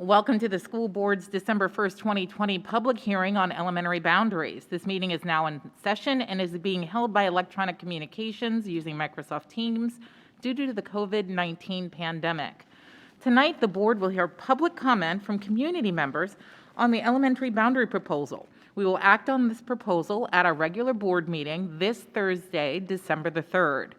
Welcome to the school board's December 1st, 2020 public hearing on elementary boundaries. This meeting is now in session and is being held by electronic communications using Microsoft Teams due to the COVID-19 pandemic. Tonight, the board will hear public comment from community members on the elementary boundary proposal. We will act on this proposal at our regular board meeting this Thursday, December the 3rd.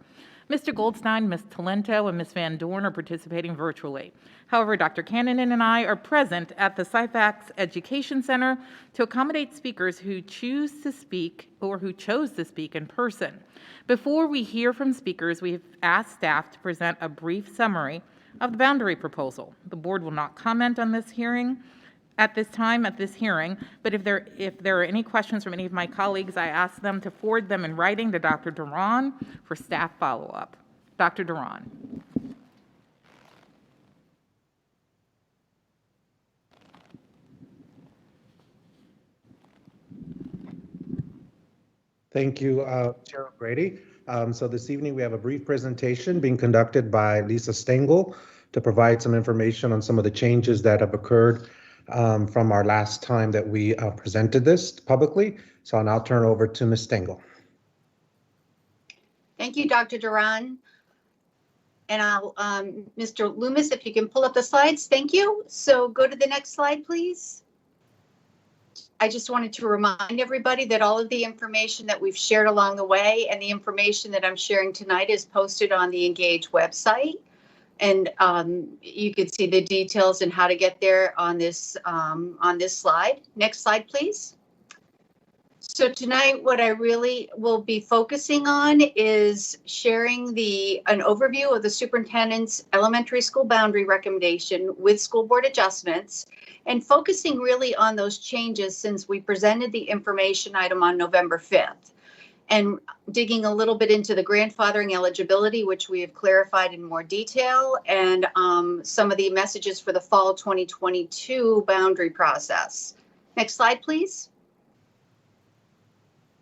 Mr. Goldstein, Ms. Talento, and Ms. Van Dorn are participating virtually. However, Dr. Cannon and I are present at the Syfax Education Center to accommodate speakers who choose to speak or who chose to speak in person. Before we hear from speakers, we have asked staff to present a brief summary of the boundary proposal. The board will not comment on this hearing at this hearing, but if there are any questions from any of my colleagues, I ask them to forward them in writing to Dr. Duran for staff follow-up. Dr. Duran. Thank you, Chair Brady. So this evening we have a brief presentation being conducted by Lisa Stengel to provide some information on some of the changes that have occurred from our last time that we presented this publicly. So I'll now turn it over to Ms. Stengel. Thank you, Dr. Duran. And I'll, Mr. Loomis, if you can pull up the slides, thank you. So go to the next slide, please. I just wanted to remind everybody that all of the information that we've shared along the way and the information that I'm sharing tonight is posted on the Engage website. And you can see the details and how to get there on this slide. Next slide, please. So tonight, what I really will be focusing on is sharing an overview of the superintendent's elementary school boundary recommendation with school board adjustments, and focusing really on those changes since we presented the information item on November 5th. And digging a little bit into the grandfathering eligibility, which we have clarified in more detail, and some of the messages for the fall 2022 boundary process. Next slide, please.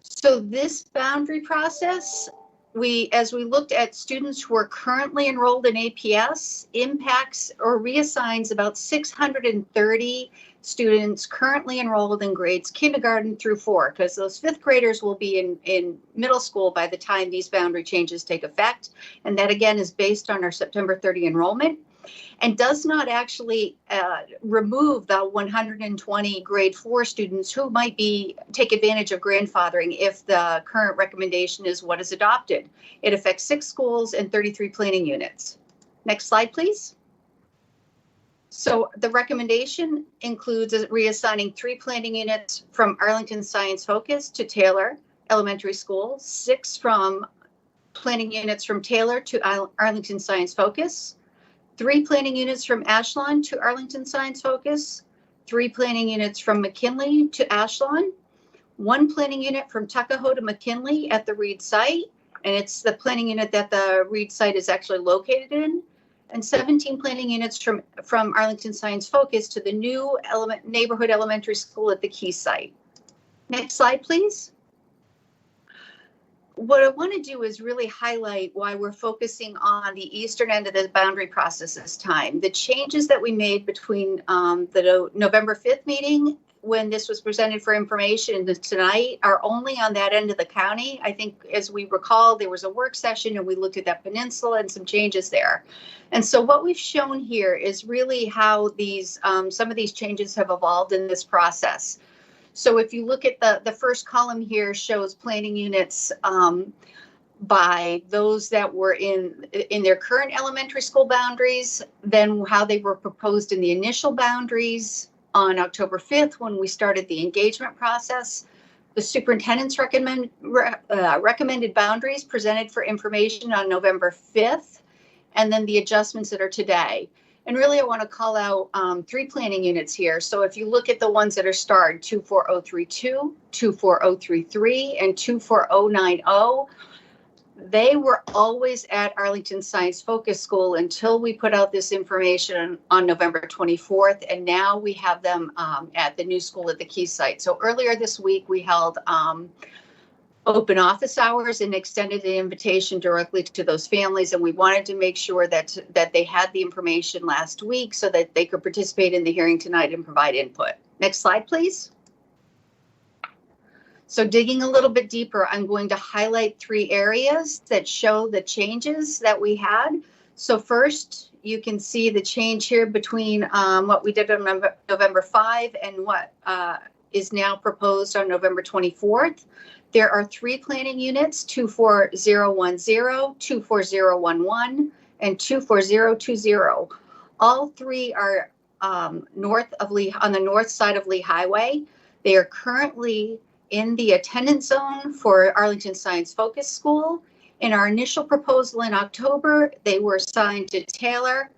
So this boundary process, as we looked at students who are currently enrolled in APS, impacts or reassigns about 630 students currently enrolled in grades kindergarten through 4, because those 5th graders will be in middle school by the time these boundary changes take effect. And that again is based on our September 30 enrollment, and does not actually remove the 120 grade 4 students who might take advantage of grandfathering if the current recommendation is what is adopted. It affects 6 schools and 33 planning units. Next slide, please. So the recommendation includes reassigning 3 planning units from Arlington Science Focus to Taylor Elementary School, 6 from planning units from Taylor to Arlington Science Focus, 3 planning units from Ashland to Arlington Science Focus, 3 planning units from McKinley to Ashland, 1 planning unit from Tuckahoe to McKinley at the Reed site, and it's the planning unit that the Reed site is actually located in, and 17 planning units from Arlington Science Focus to the new neighborhood elementary school at the Key site. Next slide, please. What I want to do is really highlight why we're focusing on the eastern end of the boundary process this time. The changes that we made between the November 5th meeting, when this was presented for information, tonight are only on that end of the county. I think, as we recall, there was a work session and we looked at that peninsula and some changes there. And so what we've shown here is really how these some of these changes have evolved in this process. So if you look at the first column here, shows planning units by those that were in their current elementary school boundaries, then how they were proposed in the initial boundaries on October 5th when we started the engagement process, the superintendent's recommended boundaries presented for information on November 5th, and then the adjustments that are today. And really, I want to call out 3 planning units here. So if you look at the ones that are starred, 24032, 24033, and 24090, they were always at Arlington Science Focus School until we put out this information on November 24th. And now we have them at the new school at the Key site. So earlier this week, we held open office hours and extended the invitation directly to those families. And we wanted to make sure that they had the information last week so that they could participate in the hearing tonight and provide input. Next slide, please. So digging a little bit deeper, I'm going to highlight 3 areas that show the changes that we had. So first, you can see the change here between what we did on November 5 and what is now proposed on November 24th. There are 3 planning units, 24010, 24011, and 24020. All 3 are north of Lee, on the north side of Lee Highway. They are currently in the attendance zone for Arlington Science Focus School. In our initial proposal in October, they were assigned to Taylor.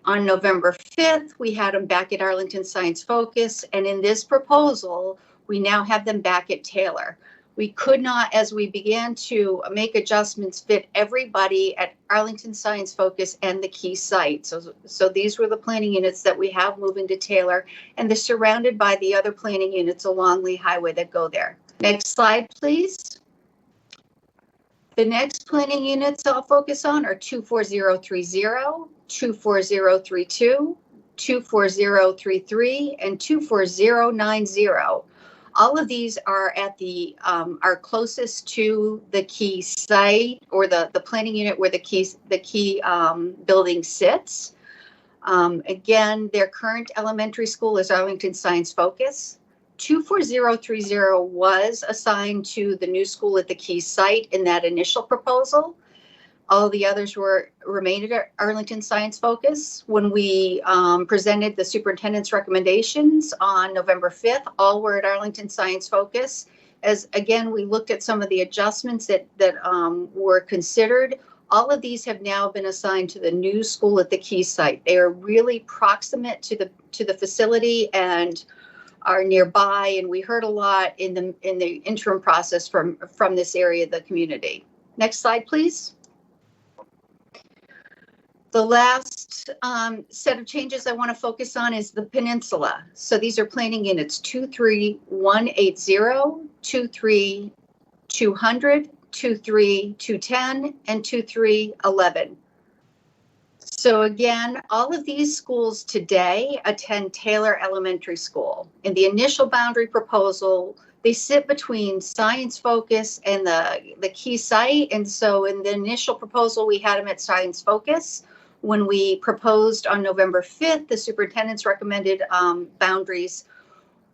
On November 5th, we had them back at Arlington Science Focus, and in this proposal, we now have them back at Taylor. We could not, as we began to make adjustments, fit everybody at Arlington Science Focus and the key site. So these were the planning units that we have moving to Taylor, and they're surrounded by the other planning units along Lee Highway that go there. Next slide, please. The next planning units I'll focus on are 24030, 24032, 24033, and 24090. All of these are at the are closest to the key site or the planning unit where the key building sits. Again, their current elementary school is Arlington Science Focus. 24030 was assigned to the new school at the key site in that initial proposal. All the others remained at Arlington Science Focus. When we presented the superintendent's recommendations on November 5th, all were at Arlington Science Focus. As again, we looked at some of the adjustments that were considered. All of these have now been assigned to the new school at the key site. They are really proximate to the facility and are nearby. And we heard a lot in the interim process from this area of the community. Next slide, please. The last set of changes I want to focus on is the peninsula. So these are planning units 23180, 23200, 23210, and 2311. So again, all of these schools today attend Taylor Elementary School. In the initial boundary proposal, they sit between Science Focus and the key site. And so in the initial proposal, we had them at Science Focus. When we proposed on November 5th, the superintendent's recommended boundaries,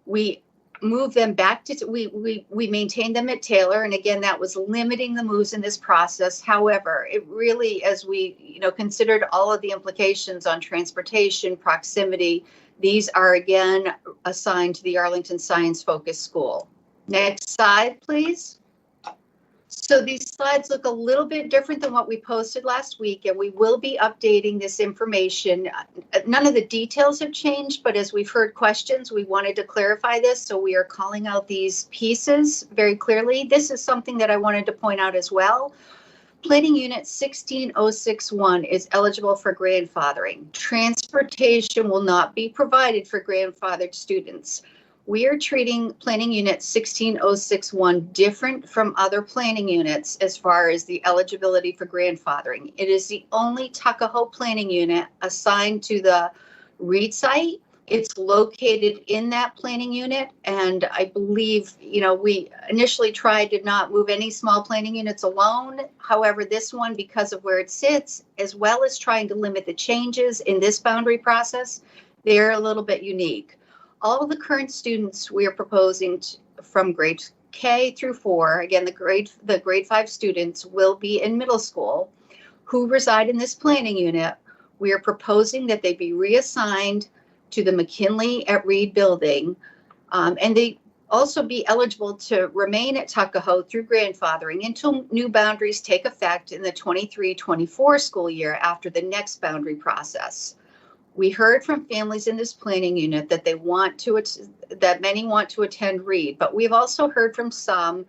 we moved them back to, we maintained them at Taylor. And again, that was limiting the moves in this process. However, it really, as we considered all of the implications on transportation, proximity, these are again assigned to the Arlington Science Focus School. Next slide, please. So these slides look a little bit different than what we posted last week, and we will be updating this information. None of the details have changed, but as we've heard questions, we wanted to clarify this, so we are calling out these pieces very clearly. This is something that I wanted to point out as well. Planning Unit 16061 is eligible for grandfathering. Transportation will not be provided for grandfathered students. We are treating Planning Unit 16061 different from other planning units as far as the eligibility for grandfathering. It is the only Tuckahoe planning unit assigned to the Reed site. It's located in that planning unit, and I believe, we initially tried to not move any small planning units alone. However, this one, because of where it sits, as well as trying to limit the changes in this boundary process, they're a little bit unique. All of the current students we are proposing from grade K through 4, again, the grade 5 students will be in middle school who reside in this planning unit. We are proposing that they be reassigned to the McKinley at Reed building, and they also be eligible to remain at Tuckahoe through grandfathering until new boundaries take effect in the 23-24 school year after the next boundary process. We heard from families in this planning unit that that many want to attend Reed, but we've also heard from some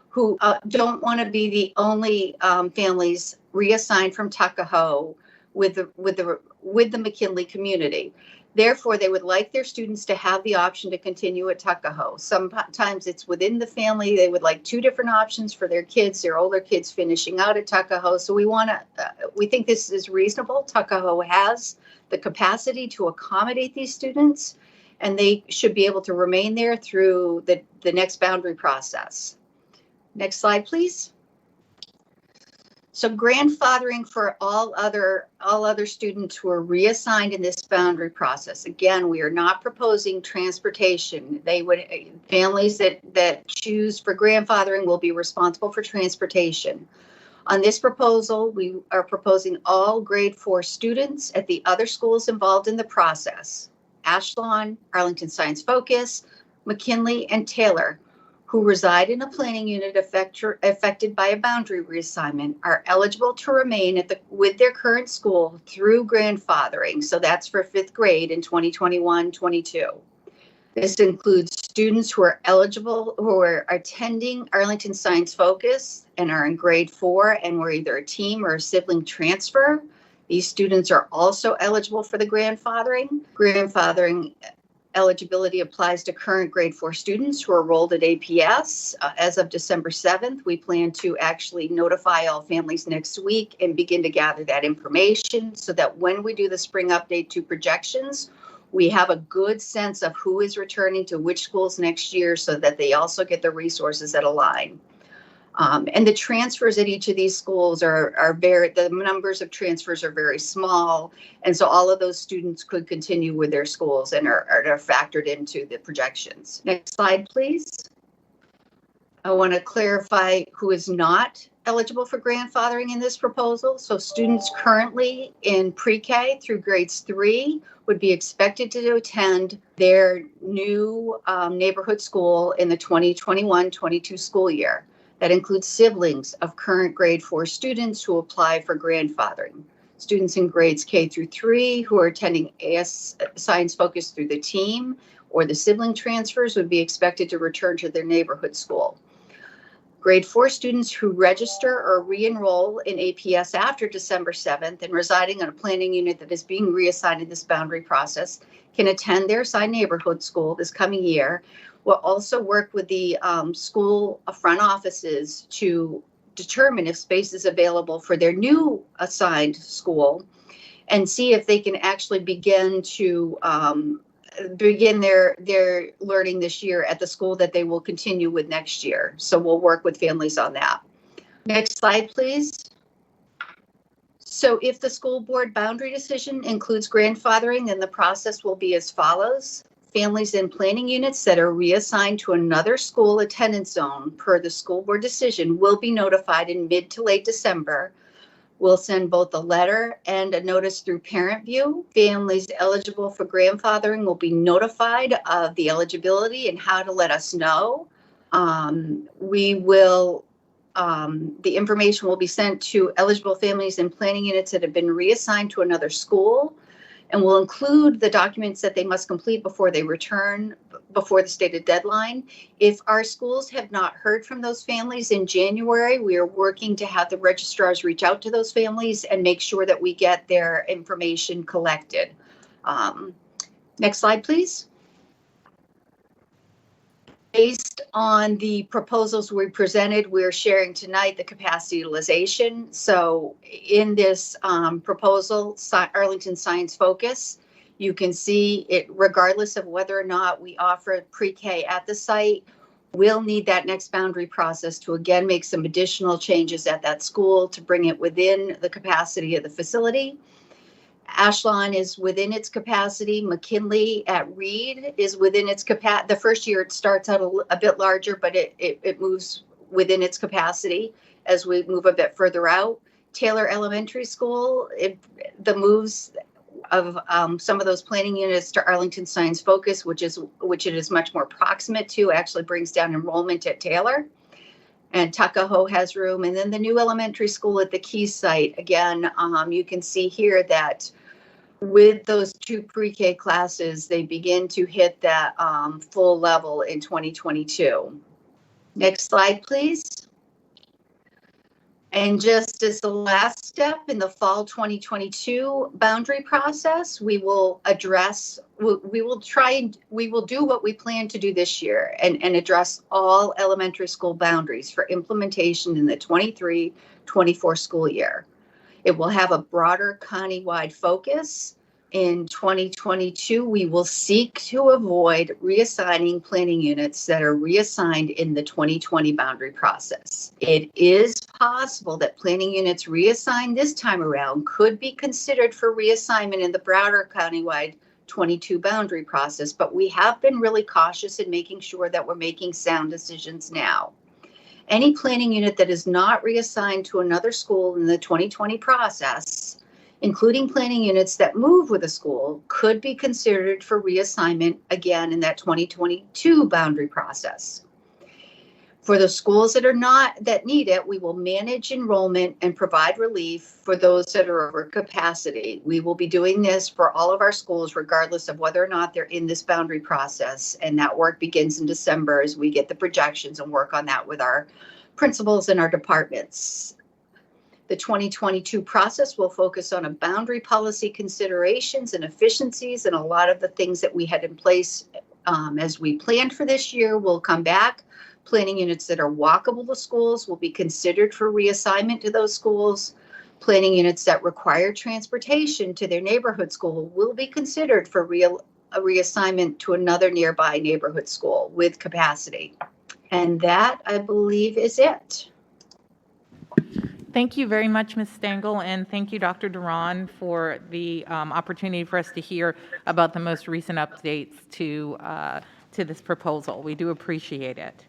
who don't want to be the only families reassigned from Tuckahoe with the McKinley community. Therefore, they would like their students to have the option to continue at Tuckahoe. Sometimes it's within the family. They would like two different options for their kids, their older kids finishing out at Tuckahoe. So we think this is reasonable. Tuckahoe has the capacity to accommodate these students, and they should be able to remain there through the next boundary process. Next slide, please. So grandfathering for all other students who are reassigned in this boundary process. Again, we are not proposing transportation. Families that choose for grandfathering will be responsible for transportation. On this proposal, we are proposing all grade 4 students at the other schools involved in the process: Ashland, Arlington Science Focus, McKinley, and Taylor, who reside in a planning unit affected by a boundary reassignment, are eligible to remain with their current school through grandfathering. So that's for 5th grade in 2021-22. This includes students who are eligible, who are attending Arlington Science Focus and are in grade 4 and were either a team or a sibling transfer. These students are also eligible for the grandfathering. Grandfathering eligibility applies to current grade 4 students who are enrolled at APS. As of December 7th, we plan to actually notify all families next week and begin to gather that information so that when we do the spring update to projections, we have a good sense of who is returning to which schools next year so that they also get the resources that align. And the transfers at each of these schools the numbers of transfers are very small. And so all of those students could continue with their schools and are factored into the projections. Next slide, please. I want to clarify who is not eligible for grandfathering in this proposal. So students currently in pre-K through grades 3 would be expected to attend their new neighborhood school in the 2021-22 school year. That includes siblings of current grade 4 students who apply for grandfathering. Students in grades K through 3 who are attending AS Science Focus through the team or the sibling transfers would be expected to return to their neighborhood school. Grade 4 students who register or re-enroll in APS after December 7th and residing on a planning unit that is being reassigned in this boundary process can attend their assigned neighborhood school this coming year. We'll also work with the school front offices to determine if space is available for their new assigned school and see if they can actually begin their learning this year at the school that they will continue with next year. So we'll work with families on that. Next slide, please. So if the school board boundary decision includes grandfathering, then the process will be as follows. Families in planning units that are reassigned to another school attendance zone per the school board decision will be notified in mid to late December. We'll send both a letter and a notice through Parent View. Families eligible for grandfathering will be notified of the eligibility and how to let us know. The information will be sent to eligible families in planning units that have been reassigned to another school, and will include the documents that they must complete before they return before the stated deadline. If our schools have not heard from those families in January, we are working to have the registrars reach out to those families and make sure that we get their information collected. Next slide, please. Based on the proposals we presented, we're sharing tonight the capacity utilization. So in this proposal, Arlington Science Focus, you can see it, regardless of whether or not we offer pre-K at the site, we'll need that next boundary process to again make some additional changes at that school to bring it within the capacity of the facility. Ashland is within its capacity. McKinley at Reed is within its capacity. The first year it starts out a bit larger, but it moves within its capacity as we move a bit further out. Taylor Elementary School, the moves of some of those planning units to Arlington Science Focus, which it is much more proximate to, actually brings down enrollment at Taylor. And Tuckahoe has room. And then the new elementary school at the Key site, again, you can see here that with those two pre-K classes, they begin to hit that full level in 2022. Next slide, please. And just as the last step in the fall 2022 boundary process, we will do what we plan to do this year and address all elementary school boundaries for implementation in the 23-24 school year. It will have a broader county-wide focus. In 2022, we will seek to avoid reassigning planning units that are reassigned in the 2020 boundary process. It is possible that planning units reassigned this time around could be considered for reassignment in the broader countywide 22 boundary process, but we have been really cautious in making sure that we're making sound decisions now. Any planning unit that is not reassigned to another school in the 2020 process, including planning units that move with a school, could be considered for reassignment again in that 2022 boundary process. For the schools that need it, we will manage enrollment and provide relief for those that are over capacity. We will be doing this for all of our schools, regardless of whether or not they're in this boundary process. And that work begins in December as we get the projections and work on that with our principals and our departments. The 2022 process will focus on a boundary policy considerations and efficiencies, and a lot of the things that we had in place as we planned for this year will come back. Planning units that are walkable to schools will be considered for reassignment to those schools. Planning units that require transportation to their neighborhood school will be considered for a reassignment to another nearby neighborhood school with capacity. And that, I believe, is it. Thank you very much, Ms. Stengel, and thank you, Dr. Duran, for the opportunity for us to hear about the most recent updates to this proposal. We do appreciate it.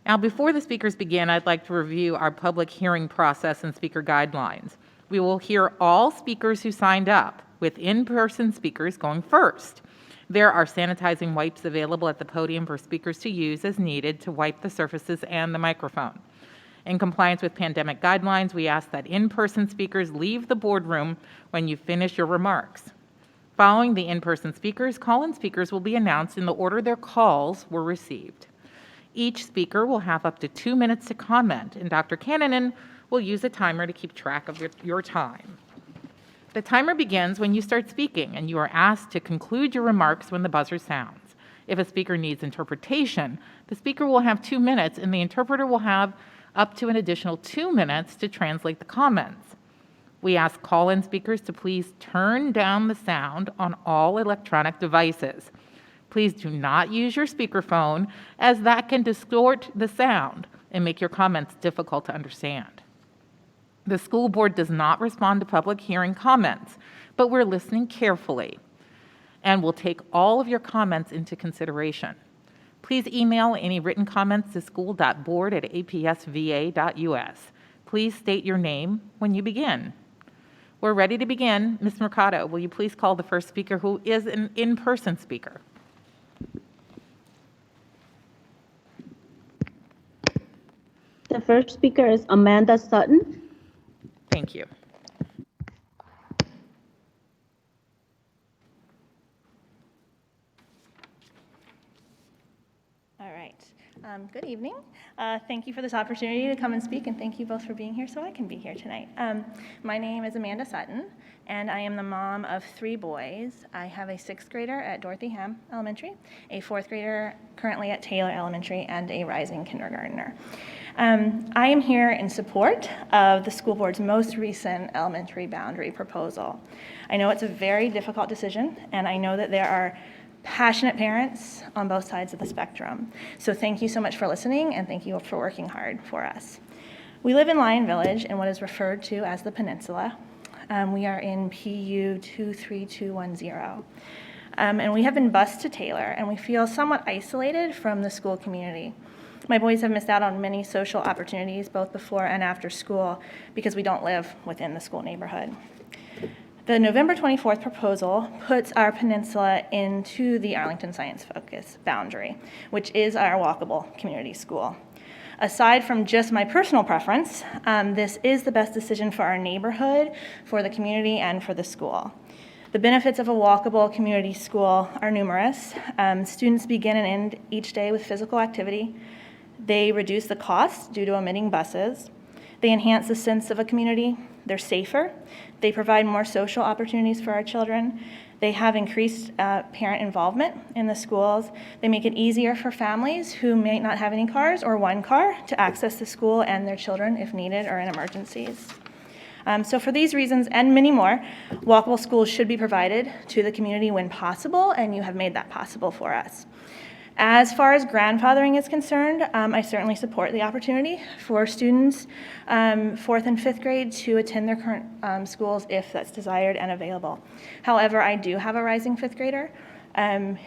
Now, before the speakers begin, I'd like to review our public hearing process and speaker guidelines. We will hear all speakers who signed up, with in-person speakers going first. There are sanitizing wipes available at the podium for speakers to use as needed to wipe the surfaces and the microphone. In compliance with pandemic guidelines, we ask that in-person speakers leave the boardroom when you finish your remarks. Following the in-person speakers, call-in speakers will be announced in the order their calls were received. Each speaker will have up to 2 minutes to comment, and Dr. Cannonen will use a timer to keep track of your time. The timer begins when you start speaking, and you are asked to conclude your remarks when the buzzer sounds. If a speaker needs interpretation, the speaker will have 2 minutes, and the interpreter will have up to an additional 2 minutes to translate the comments. We ask call-in speakers to please turn down the sound on all electronic devices. Please do not use your speakerphone, as that can distort the sound and make your comments difficult to understand. The school board does not respond to public hearing comments, but we're listening carefully and will take all of your comments into consideration. Please email any written comments to school.board@apsva.us. Please state your name when you begin. We're ready to begin. Ms. Mercado, will you please call the first speaker who is an in-person speaker? The first speaker is Amanda Sutton. Thank you. All right. Good evening. Thank you for this opportunity to come and speak, and thank you both for being here so I can be here tonight. My name is Amanda Sutton, and I am the mom of 3 boys. I have a 6th grader at Dorothy Ham Elementary, a 4th grader currently at Taylor Elementary, and a rising kindergartner. I am here in support of the school board's most recent elementary boundary proposal. I know it's a very difficult decision, and I know that there are passionate parents on both sides of the spectrum. So thank you so much for listening, and thank you for working hard for us. We live in Lyon Village in what is referred to as the Peninsula. We are in PU 23210. And we have been bused to Taylor, and we feel somewhat isolated from the school community. My boys have missed out on many social opportunities, both before and after school, because we don't live within the school neighborhood. The November 24th proposal puts our peninsula into the Arlington Science Focus boundary, which is our walkable community school. Aside from just my personal preference, this is the best decision for our neighborhood, for the community, and for the school. The benefits of a walkable community school are numerous. Students begin and end each day with physical activity. They reduce the cost due to omitting buses. They enhance the sense of a community. They're safer. They provide more social opportunities for our children. They have increased parent involvement in the schools. They make it easier for families who may not have any cars or one car to access the school and their children if needed or in emergencies. So for these reasons and many more, walkable schools should be provided to the community when possible, and you have made that possible for us. As far as grandfathering is concerned, I certainly support the opportunity for students 4th and 5th grade to attend their current schools if that's desired and available. However, I do have a rising 5th grader, and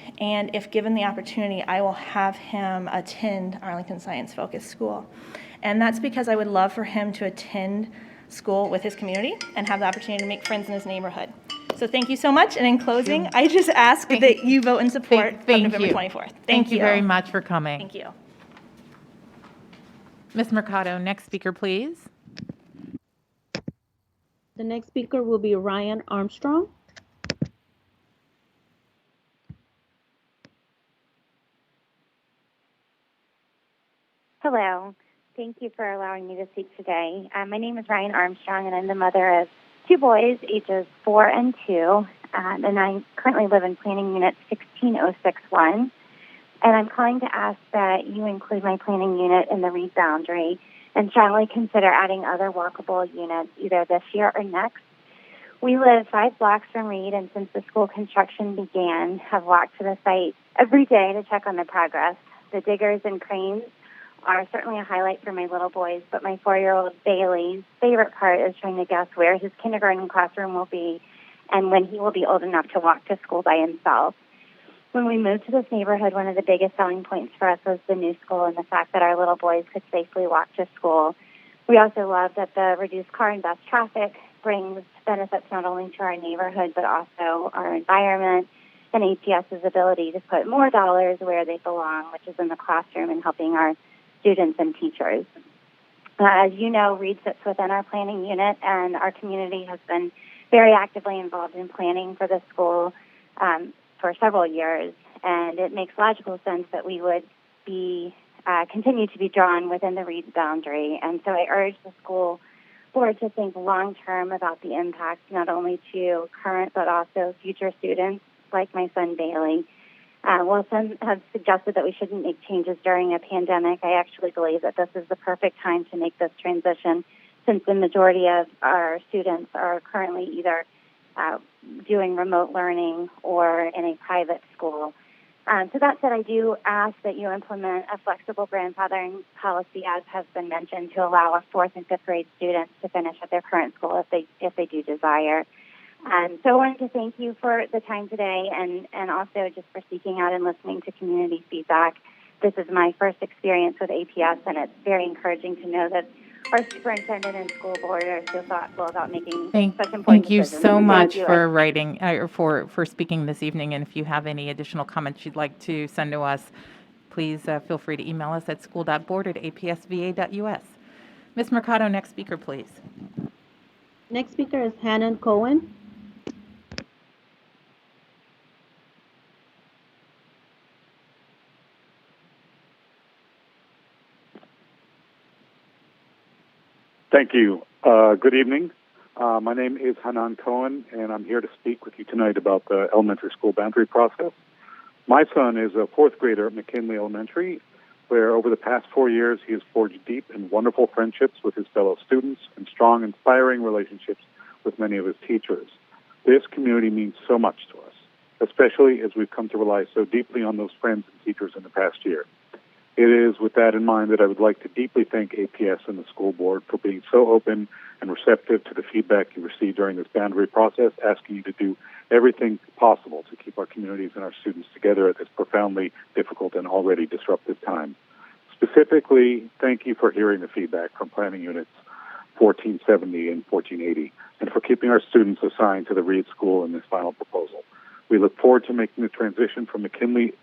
if given the opportunity, I will have him attend Arlington Science Focused School. And that's because I would love for him to attend school with his community and have the opportunity to make friends in his neighborhood. So thank you so much. And in closing, I just ask that you vote in support of November 24th. Thank you very much for coming. Thank you. Ms. Mercado, next speaker, please. The next speaker will be Ryan Armstrong. Hello. Thank you for allowing me to speak today. My name is Ryan Armstrong, and I'm the mother of 2 boys, ages 4 and 2, and I currently live in Planning Unit 16061. And I'm calling to ask that you include my planning unit in the Reed boundary and strongly consider adding other walkable units either this year or next. We live 5 blocks from Reed, and since the school construction began, have walked to the site every day to check on the progress. The diggers and cranes are certainly a highlight for my little boys, but my 4-year-old Bailey's favorite part is trying to guess where his kindergarten classroom will be and when he will be old enough to walk to school by himself. When we moved to this neighborhood, one of the biggest selling points for us was the new school and the fact that our little boys could safely walk to school. We also love that the reduced car and bus traffic brings benefits not only to our neighborhood, but also our environment and APS's ability to put more dollars where they belong, which is in the classroom and helping our students and teachers. As you know, Reed sits within our planning unit, and our community has been very actively involved in planning for the school for several years, and it makes logical sense that we would be continue to be drawn within the Reed boundary. And so I urge the school board to think long-term about the impact not only to current but also future students like my son Bailey. While some have suggested that we shouldn't make changes during a pandemic, I actually believe that this is the perfect time to make this transition, since the majority of our students are currently either doing remote learning or in a private school. So that said, I do ask that you implement a flexible grandfathering policy, as has been mentioned, to allow our 4th and 5th grade students to finish at their current school if they do desire. So I wanted to thank you for the time today and also just for speaking out and listening to community feedback. This is my first experience with APS, and it's very encouraging to know that our superintendent and school board are so thoughtful about making such important Thank you decisions. so much Thank you. for writing, or for speaking this evening. And if you have any additional comments you'd like to send to us, please feel free to email us at school.board@apsva.us. Ms. Mercado, next speaker, please. Next speaker is Hannah Cohen. Thank you. Good evening. My name is Hanan Cohen, and I'm here to speak with you tonight about the elementary school boundary process. My son is a 4th grader at McKinley Elementary, where over the past 4 years he has forged deep and wonderful friendships with his fellow students and strong, inspiring relationships with many of his teachers. This community means so much to us, especially as we've come to rely so deeply on those friends and teachers in the past year. It is with that in mind that I would like to deeply thank APS and the school board for being so open and receptive to the feedback you received during this boundary process, asking you to do everything possible to keep our communities and our students together at this profoundly difficult and already disruptive time. Specifically, thank you for hearing the feedback from planning units 1470 and 1480, and for keeping our students assigned to the Reed School in this final proposal. We look forward to making the transition from McKinley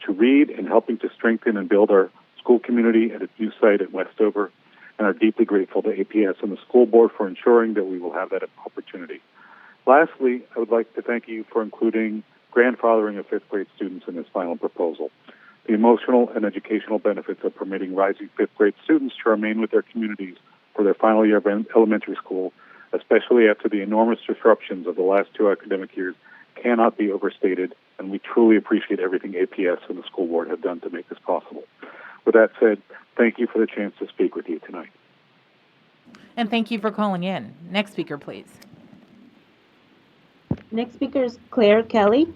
to Reed and helping to strengthen and build our school community at its new site at Westover, and are deeply grateful to APS and the school board for ensuring that we will have that opportunity. Lastly, I would like to thank you for including grandfathering of 5th grade students in this final proposal. The emotional and educational benefits of permitting rising 5th grade students to remain with their communities for their final year of elementary school, especially after the enormous disruptions of the last 2 academic years, cannot be overstated, and we truly appreciate everything APS and the school board have done to make this possible. With that said, thank you for the chance to speak with you tonight. And thank you for calling in. Next speaker, please. Next speaker is Claire Kelly.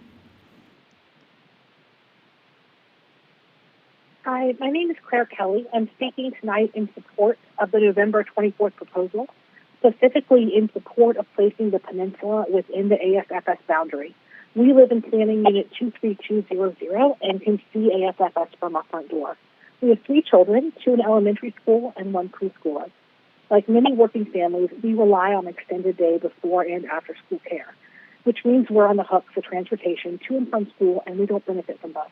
Hi, my name is Claire Kelly. I'm speaking tonight in support of the November 24th proposal, specifically in support of placing the peninsula within the ASFS boundary. We live in Planning Unit 23200 and can see ASFS from our front door. We have 3 children, 2 in elementary school and 1 preschooler. Like many working families, we rely on extended day before and after school care, which means we're on the hook for transportation to and from school, and we don't benefit from buses.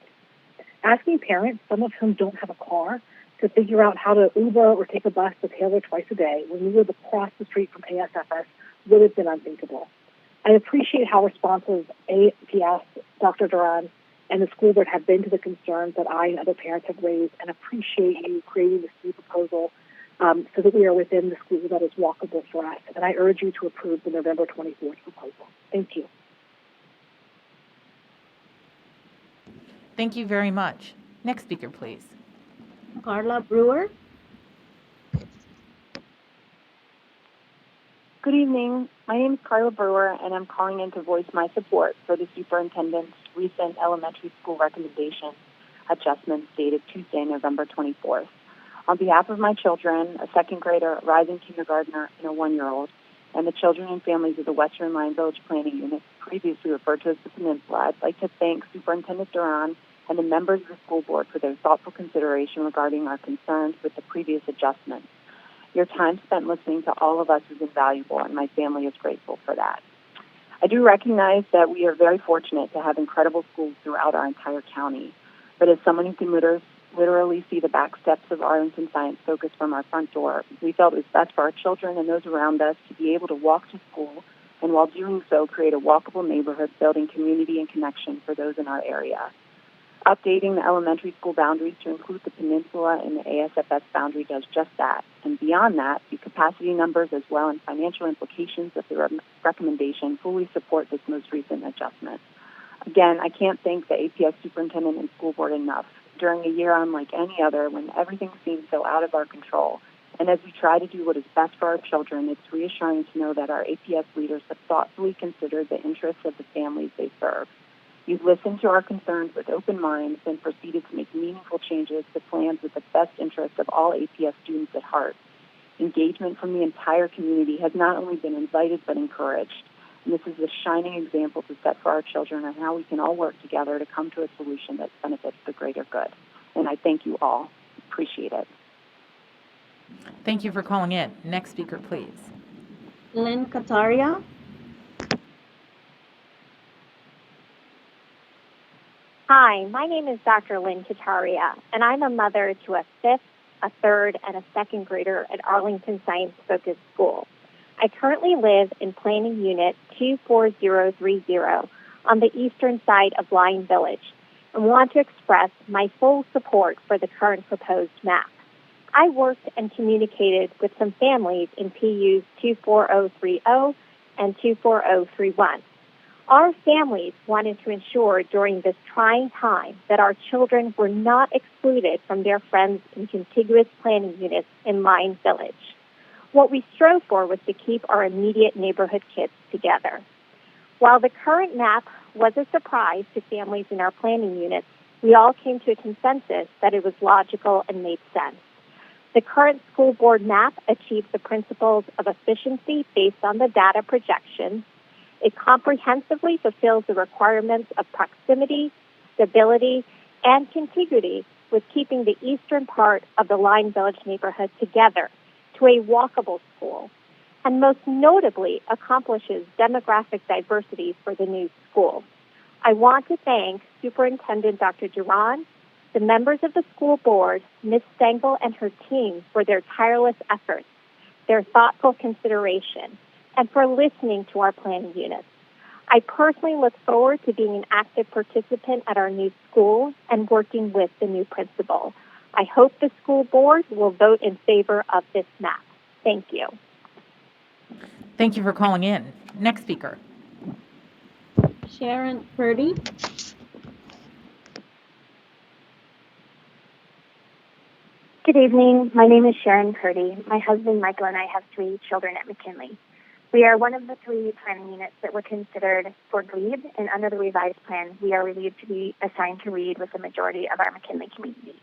Asking parents, some of whom don't have a car, to figure out how to Uber or take a bus to Taylor twice a day when we live across the street from ASFS would have been unthinkable. I appreciate how responsive APS, Dr. Duran, and the school board have been to the concerns that I and other parents have raised, and appreciate you creating this new proposal so that we are within the school that is walkable for us. And I urge you to approve the November 24th proposal. Thank you. Thank you very much. Next speaker, please. Carla Brewer. Good evening. My name is Carla Brewer, and I'm calling in to voice my support for the superintendent's recent elementary school recommendation adjustments dated Tuesday, November 24th. On behalf of my children, a second grader, a rising kindergartner, and a 1-year-old, and the children and families of the Western Line Village Planning Unit, previously referred to as the Peninsula, I'd like to thank Superintendent Duran and the members of the school board for their thoughtful consideration regarding our concerns with the previous adjustments. Your time spent listening to all of us is invaluable, and my family is grateful for that. I do recognize that we are very fortunate to have incredible schools throughout our entire county, but as someone who can literally see the back steps of Arlington Science Focus from our front door, we felt it was best for our children and those around us to be able to walk to school, and while doing so, create a walkable neighborhood building community and connection for those in our area. Updating the elementary school boundaries to include the peninsula in the ASFS boundary does just that. And beyond that, the capacity numbers as well and financial implications of the recommendation fully support this most recent adjustment. Again, I can't thank the APS superintendent and school board enough. During a year unlike any other, when everything seems so out of our control, and as we try to do what is best for our children, it's reassuring to know that our APS leaders have thoughtfully considered the interests of the families they serve. You've listened to our concerns with open minds and proceeded to make meaningful changes to plans with the best interests of all APS students at heart. Engagement from the entire community has not only been invited but encouraged. And this is a shining example to set for our children on how we can all work together to come to a solution that benefits the greater good. And I thank you all. Appreciate it. Thank you for calling in. Next speaker, please. Lynn Kataria. Hi, my name is Dr. Lynn Kataria, and I'm a mother to a 5th, a 3rd, and a 2nd grader at Arlington Science Focus School. I currently live in Planning Unit 24030 on the eastern side of Lyon Village and want to express my full support for the current proposed map. I worked and communicated with some families in PUs 24030 and 24031. Our families wanted to ensure during this trying time that our children were not excluded from their friends in contiguous planning units in Lyon Village. What we strove for was to keep our immediate neighborhood kids together. While the current map was a surprise to families in our planning units, we all came to a consensus that it was logical and made sense. The current school board map achieves the principles of efficiency based on the data projections. It comprehensively fulfills the requirements of proximity, stability, and contiguity with keeping the eastern part of the Lyon Village neighborhood together to a walkable school, and most notably accomplishes demographic diversity for the new school. I want to thank Superintendent Dr. Duran, the members of the school board, Ms. Stengel and her team for their tireless efforts, their thoughtful consideration, and for listening to our planning units. I personally look forward to being an active participant at our new school and working with the new principal. I hope the school board will vote in favor of this map. Thank you. Thank you for calling in. Next speaker. Sharon Purdy. Good evening. My name is Sharon Purdy. My husband Michael and I have 3 children at McKinley. We are one of the 3 planning units that were considered for GLEAD, and under the revised plan, we are relieved to be assigned to read with the majority of our McKinley community.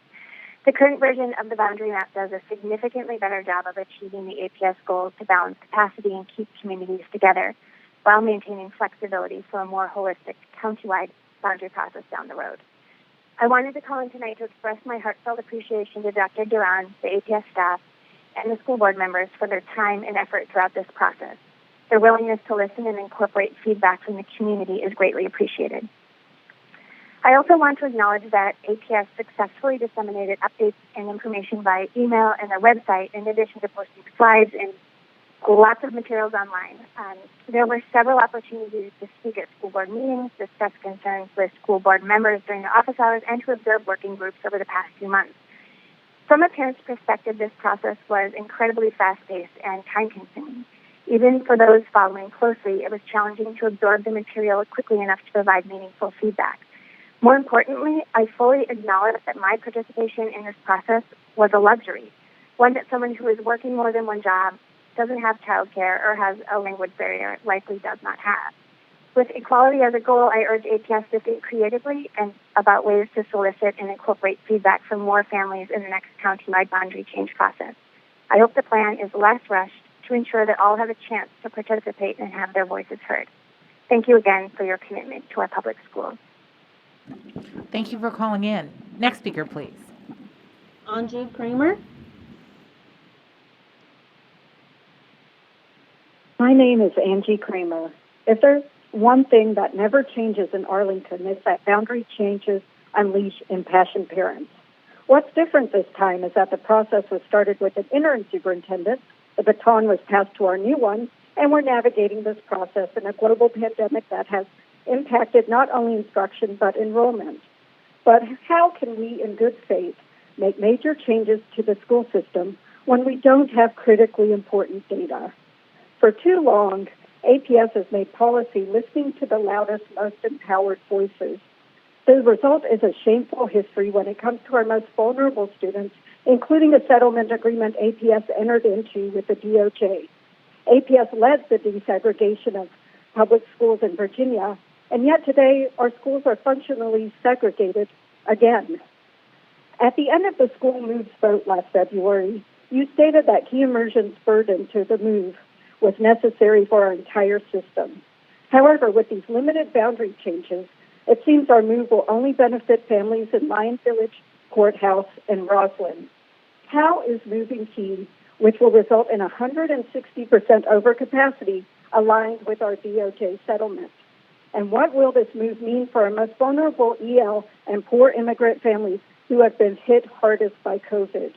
The current version of the boundary map does a significantly better job of achieving the APS goals to balance capacity and keep communities together while maintaining flexibility for a more holistic countywide boundary process down the road. I wanted to call in tonight to express my heartfelt appreciation to Dr. Duran, the APS staff, and the school board members for their time and effort throughout this process. Their willingness to listen and incorporate feedback from the community is greatly appreciated. I also want to acknowledge that APS successfully disseminated updates and information via email and their website, in addition to posting slides and lots of materials online. There were several opportunities to speak at school board meetings, discuss concerns with school board members during the office hours, and to observe working groups over the past few months. From a parent's perspective, this process was incredibly fast-paced and time-consuming. Even for those following closely, it was challenging to absorb the material quickly enough to provide meaningful feedback. More importantly, I fully acknowledge that my participation in this process was a luxury, one that someone who is working more than one job, doesn't have childcare, or has a language barrier likely does not have. With equality as a goal, I urge APS to think creatively and about ways to solicit and incorporate feedback from more families in the next countywide boundary change process. I hope the plan is less rushed to ensure that all have a chance to participate and have their voices heard. Thank you again for your commitment to our public schools. Thank you for calling in. Next speaker, please. Angie Kramer. My name is Angie Kramer. If there's one thing that never changes in Arlington, it's that boundary changes unleash impassioned parents. What's different this time is that the process was started with an interim superintendent, the baton was passed to our new one, and we're navigating this process in a global pandemic that has impacted not only instruction but enrollment. But how can we, in good faith, make major changes to the school system when we don't have critically important data? For too long, APS has made policy listening to the loudest, most empowered voices. The result is a shameful history when it comes to our most vulnerable students, including a settlement agreement APS entered into with the DOJ. APS led the desegregation of public schools in Virginia, and yet today our schools are functionally segregated again. At the end of the school moves vote last February, you stated that key immersion's burden to the move was necessary for our entire system. However, with these limited boundary changes, it seems our move will only benefit families in Lion Village, Courthouse, and Roslyn. How is moving key, which will result in 160% overcapacity, aligned with our DOJ settlement? And what will this move mean for our most vulnerable EL and poor immigrant families who have been hit hardest by COVID?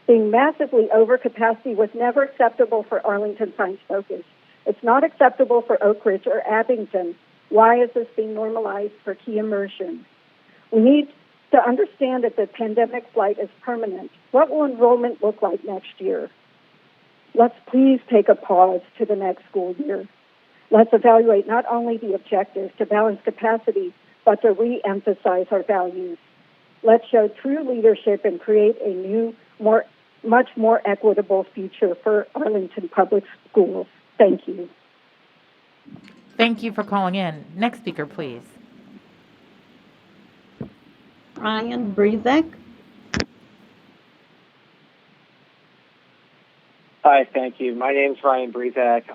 Being massively over capacity was never acceptable for Arlington Science Focus. It's not acceptable for Oak Ridge or Abington. Why is this being normalized for key immersion? We need to understand if the pandemic flight is permanent. What will enrollment look like next year? Let's please take a pause to the next school year. Let's evaluate not only the objectives to balance capacity, but to re-emphasize our values. Let's show true leadership and create a new, much more equitable future for Arlington Public Schools. Thank you. Thank you for calling in. Next speaker, please. Ryan Brezek. Hi, thank you. My name is Ryan Brezak.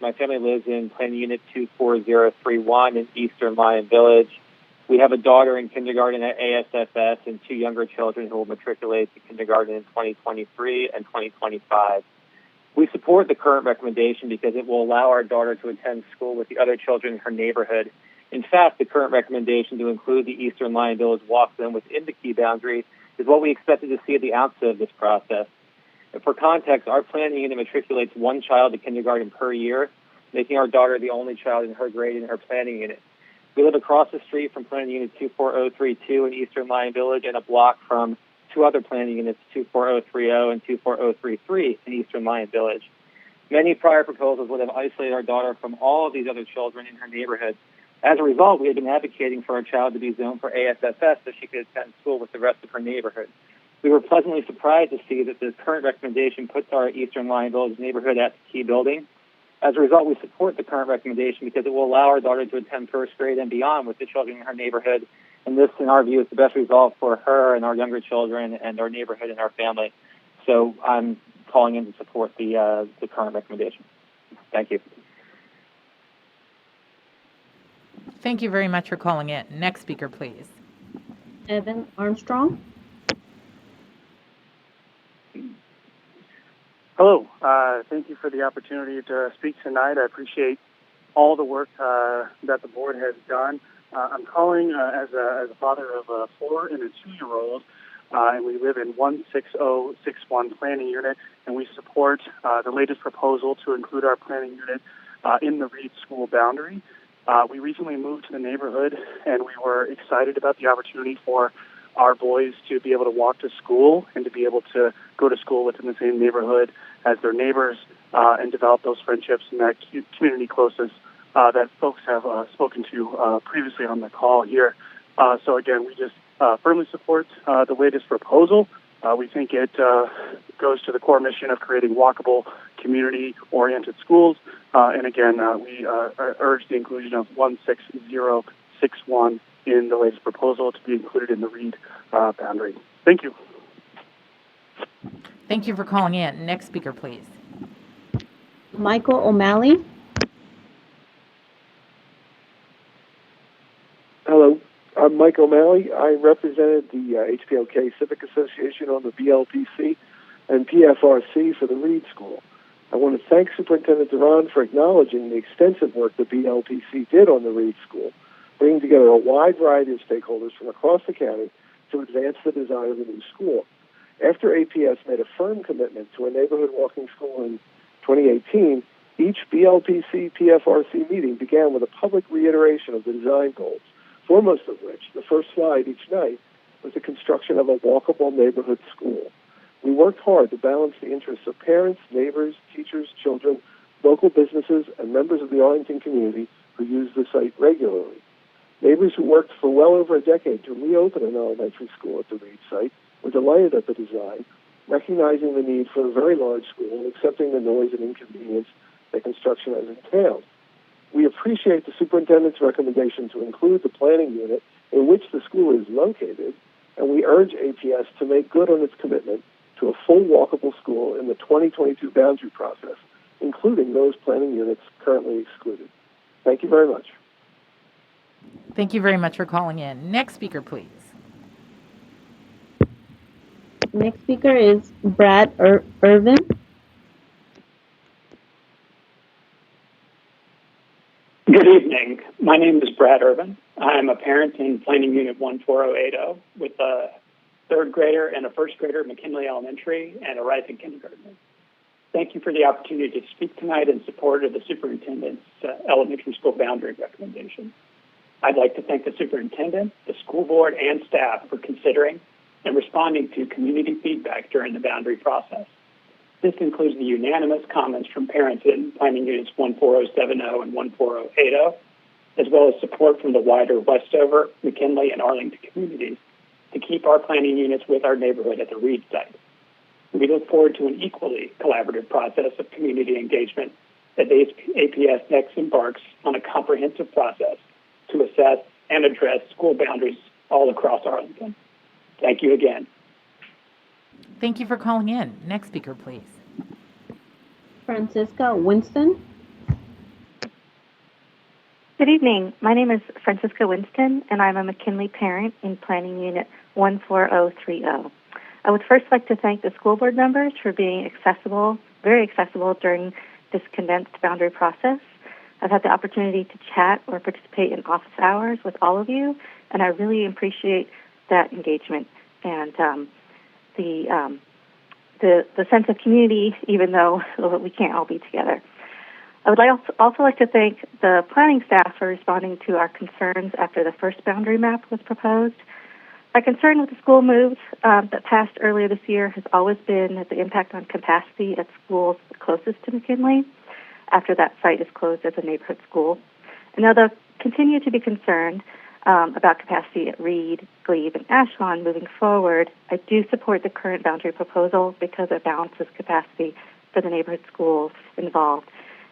My family lives in Plan Unit 24031 in Eastern Lion Village. We have a daughter in kindergarten at ASFS and 2 younger children who will matriculate to kindergarten in 2023 and 2025. We support the current recommendation because it will allow our daughter to attend school with the other children in her neighborhood. In fact, the current recommendation to include the Eastern Lion Village walk zone within the key boundary is what we expected to see at the outset of this process. And for context, our planning unit matriculates 1 child to kindergarten per year, making our daughter the only child in her grade in her planning unit. We live across the street from Planning Unit 24032 in Eastern Lion Village and a block from two other planning units, 24030 and 24033 in Eastern Lyon Village. Many prior proposals would have isolated our daughter from all of these other children in her neighborhood. As a result, we have been advocating for our child to be zoned for ASFS so she could attend school with the rest of her neighborhood. We were pleasantly surprised to see that the current recommendation puts our Eastern Lyon Village neighborhood at the key building. As a result, we support the current recommendation because it will allow our daughter to attend first grade and beyond with the children in her neighborhood. And this, in our view, is the best result for her and our younger children and our neighborhood and our family. So I'm calling in to support the current recommendation. Thank you. Thank you very much for calling in. Next speaker, please. Evan Armstrong. Hello. Thank you for the opportunity to speak tonight. I appreciate all the work that the board has done. I'm calling as a father of a 4 and a 2-year-old, and we live in 16061 planning unit, and we support the latest proposal to include our planning unit in the Reed School boundary. We recently moved to the neighborhood, and we were excited about the opportunity for our boys to be able to walk to school and to be able to go to school within the same neighborhood as their neighbors and develop those friendships and that community closeness that folks have spoken to previously on the call here. So again, we just firmly support the latest proposal. We think it goes to the core mission of creating walkable, community-oriented schools. And again, we urge the inclusion of 16061 in the latest proposal to be included in the Reed boundary. Thank you. Thank you for calling in. Next speaker, please. Michael O'Malley. Hello, I'm Mike O'Malley. I represented the HPLK Civic Association on the BLPC and PFRC for the Reed School. I want to thank Superintendent Duran for acknowledging the extensive work the BLPC did on the Reed School, bringing together a wide variety of stakeholders from across the county to advance the design of the new school. After APS made a firm commitment to a neighborhood walking school in 2018, each BLPC PFRC meeting began with a public reiteration of the design goals, foremost of which, the first slide each night, was the construction of a walkable neighborhood school. We worked hard to balance the interests of parents, neighbors, teachers, children, local businesses, and members of the Arlington community who use the site regularly. Neighbors who worked for well over a decade to reopen an elementary school at the Reed site were delighted at the design, recognizing the need for a very large school and accepting the noise and inconvenience that construction has entailed. We appreciate the superintendent's recommendation to include the planning unit in which the school is located, and we urge APS to make good on its commitment to a full walkable school in the 2022 boundary process, including those planning units currently excluded. Thank you very much. Thank you very much for calling in. Next speaker, please. Next speaker is Brad Irvin. Good evening. My name is Brad Irvin. I'm a parent in Planning Unit 14080 with a third grader and a first grader at McKinley Elementary and a rising kindergartner. Thank you for the opportunity to speak tonight in support of the superintendent's elementary school boundary recommendation. I'd like to thank the superintendent, the school board, and staff for considering and responding to community feedback during the boundary process. This includes the unanimous comments from parents in Planning Units 14070 and 14080, as well as support from the wider Westover, McKinley, and Arlington communities to keep our planning units with our neighborhood at the Reed site. We look forward to an equally collaborative process of community engagement as APS next embarks on a comprehensive process to assess and address school boundaries all across Arlington. Thank you again. Thank you for calling in. Next speaker, please. Francisca Winston. Good evening. My name is Francisca Winston, and I'm a McKinley parent in Planning Unit 14030. I would first like to thank the school board members for being accessible, very accessible during this condensed boundary process. I've had the opportunity to chat or participate in office hours with all of you, and I really appreciate that engagement and the sense of community, even though we can't all be together. I would also like to thank the planning staff for responding to our concerns after the first boundary map was proposed. My concern with the school moves that passed earlier this year has always been the impact on capacity at schools closest to McKinley after that site is closed as a neighborhood school. And although I continue to be concerned about capacity at Reed, Glebe, and Ashland moving forward, I do support the current boundary proposal because it balances capacity for the neighborhood schools involved,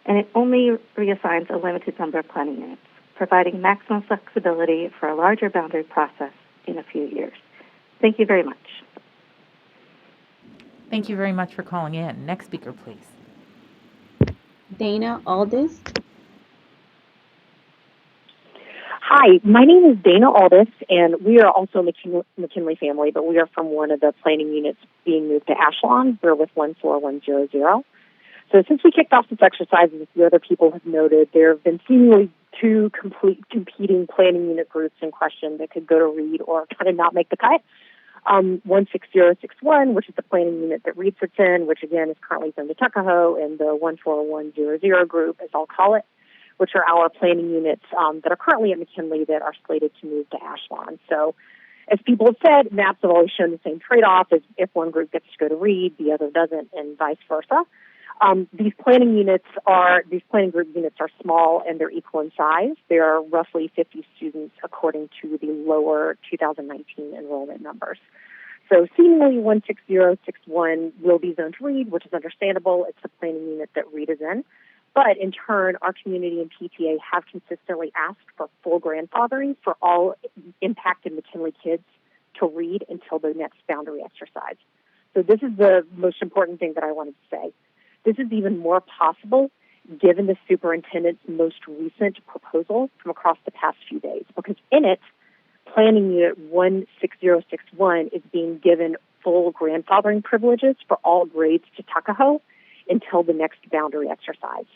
and it only reassigns a limited number of planning units, providing maximum flexibility for a larger boundary process in a few years. Thank you very much. Thank you very much for calling in. Next speaker, please. Dana Aldis. Hi, my name is Dana Aldis, and we are also a McKinley family, but we are from one of the planning units being moved to Ashland. We're with 14100. So since we kicked off this exercise, as the other people have noted, there have been seemingly two competing planning unit groups in question that could go to Reed or kind of not make the cut. 16061, which is the planning unit that Reed sits in, which again is currently zoned to Tuckahoe, and the 14100 group, as I'll call it, which are our planning units that are currently at McKinley that are slated to move to Ashland. So as people have said, maps have always shown the same trade-off as if one group gets to go to Reed, the other doesn't, and vice versa. These planning group units are small and they're equal in size. There are roughly 50 students according to the lower 2019 enrollment numbers. So seemingly 16061 will be zoned to Reed, which is understandable. It's the planning unit that Reed is in. But in turn, our community and PTA have consistently asked for full grandfathering for all impacted McKinley kids to Reed until the next boundary exercise. So this is the most important thing that I wanted to say. This is even more possible given the superintendent's most recent proposal from across the past few days, because in it, Planning Unit 16061 is being given full grandfathering privileges for all grades to Tuckahoe until the next boundary exercise.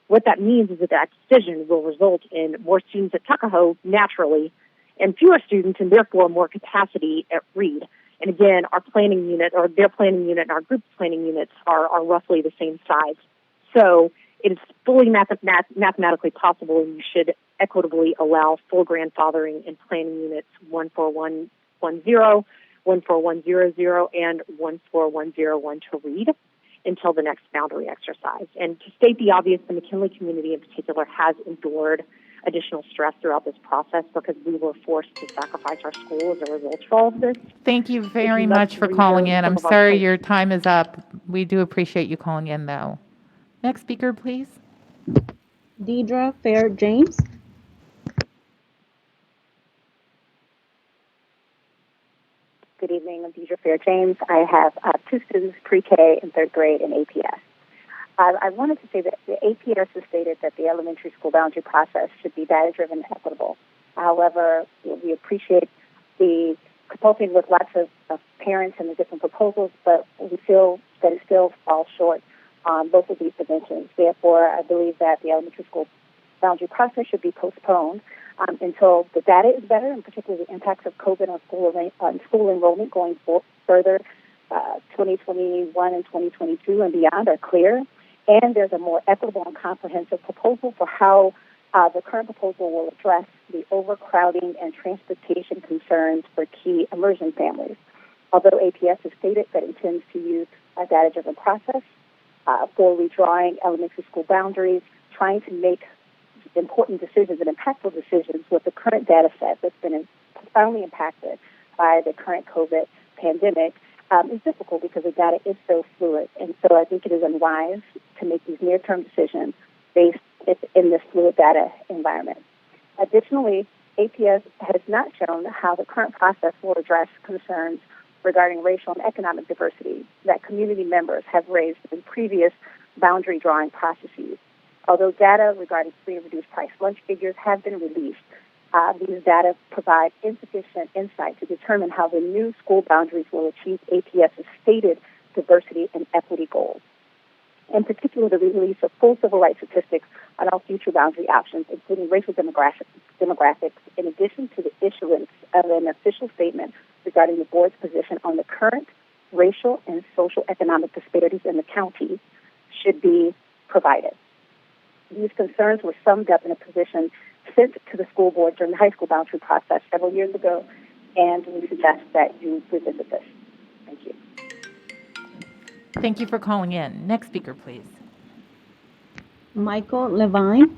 What that means is that decision will result in more students at Tuckahoe naturally and fewer students and therefore more capacity at Reed. And again, our planning unit or their planning unit and our group's planning units are roughly the same size. So it is fully mathematically possible, and you should equitably allow full grandfathering in planning units 14110, 14100, and 14101 to Reed until the next boundary exercise. And to state the obvious, the McKinley community in particular has endured additional stress throughout this process because we were forced to sacrifice our school as a result of all of this. Thank you very much for calling in. I'm sorry your time is up. We do appreciate you calling in, though. Next speaker, please. Deidre Fair James. Good evening, I'm Deidre Fair James. I have two students, pre-K and third grade in APS. I wanted to say that the APS has stated that the elementary school boundary process should be data-driven and equitable. However, we appreciate the consulting with lots of parents and the different proposals, but we feel that it still falls short on both of these dimensions. Therefore, I believe that the elementary school boundary process should be postponed until the data is better, and particularly the impacts of COVID on school enrollment going further, 2021 and 2022 and beyond are clear. And there's a more equitable and comprehensive proposal for how the current proposal will address the overcrowding and transportation concerns for key immersion families. Although APS has stated that it intends to use a data-driven process for redrawing elementary school boundaries, trying to make important decisions and impactful decisions with the current data set that's been profoundly impacted by the current COVID pandemic, is difficult because the data is so fluid. And so I think it is unwise to make these near-term decisions based in this fluid data environment. Additionally, APS has not shown how the current process will address concerns regarding racial and economic diversity that community members have raised in previous boundary drawing processes. Although data regarding free and reduced price lunch figures have been released, these data provide insufficient insight to determine how the new school boundaries will achieve APS's stated diversity and equity goals. In particular, the release of full civil rights statistics on all future boundary options, including racial demographics, in addition to the issuance of an official statement regarding the board's position on the current racial and social economic disparities in the county, should be provided. These concerns were summed up in a position sent to the school board during the high school boundary process several years ago and we suggest that you revisit this. Thank you. Thank you for calling in. Next speaker, please. Michael Levine.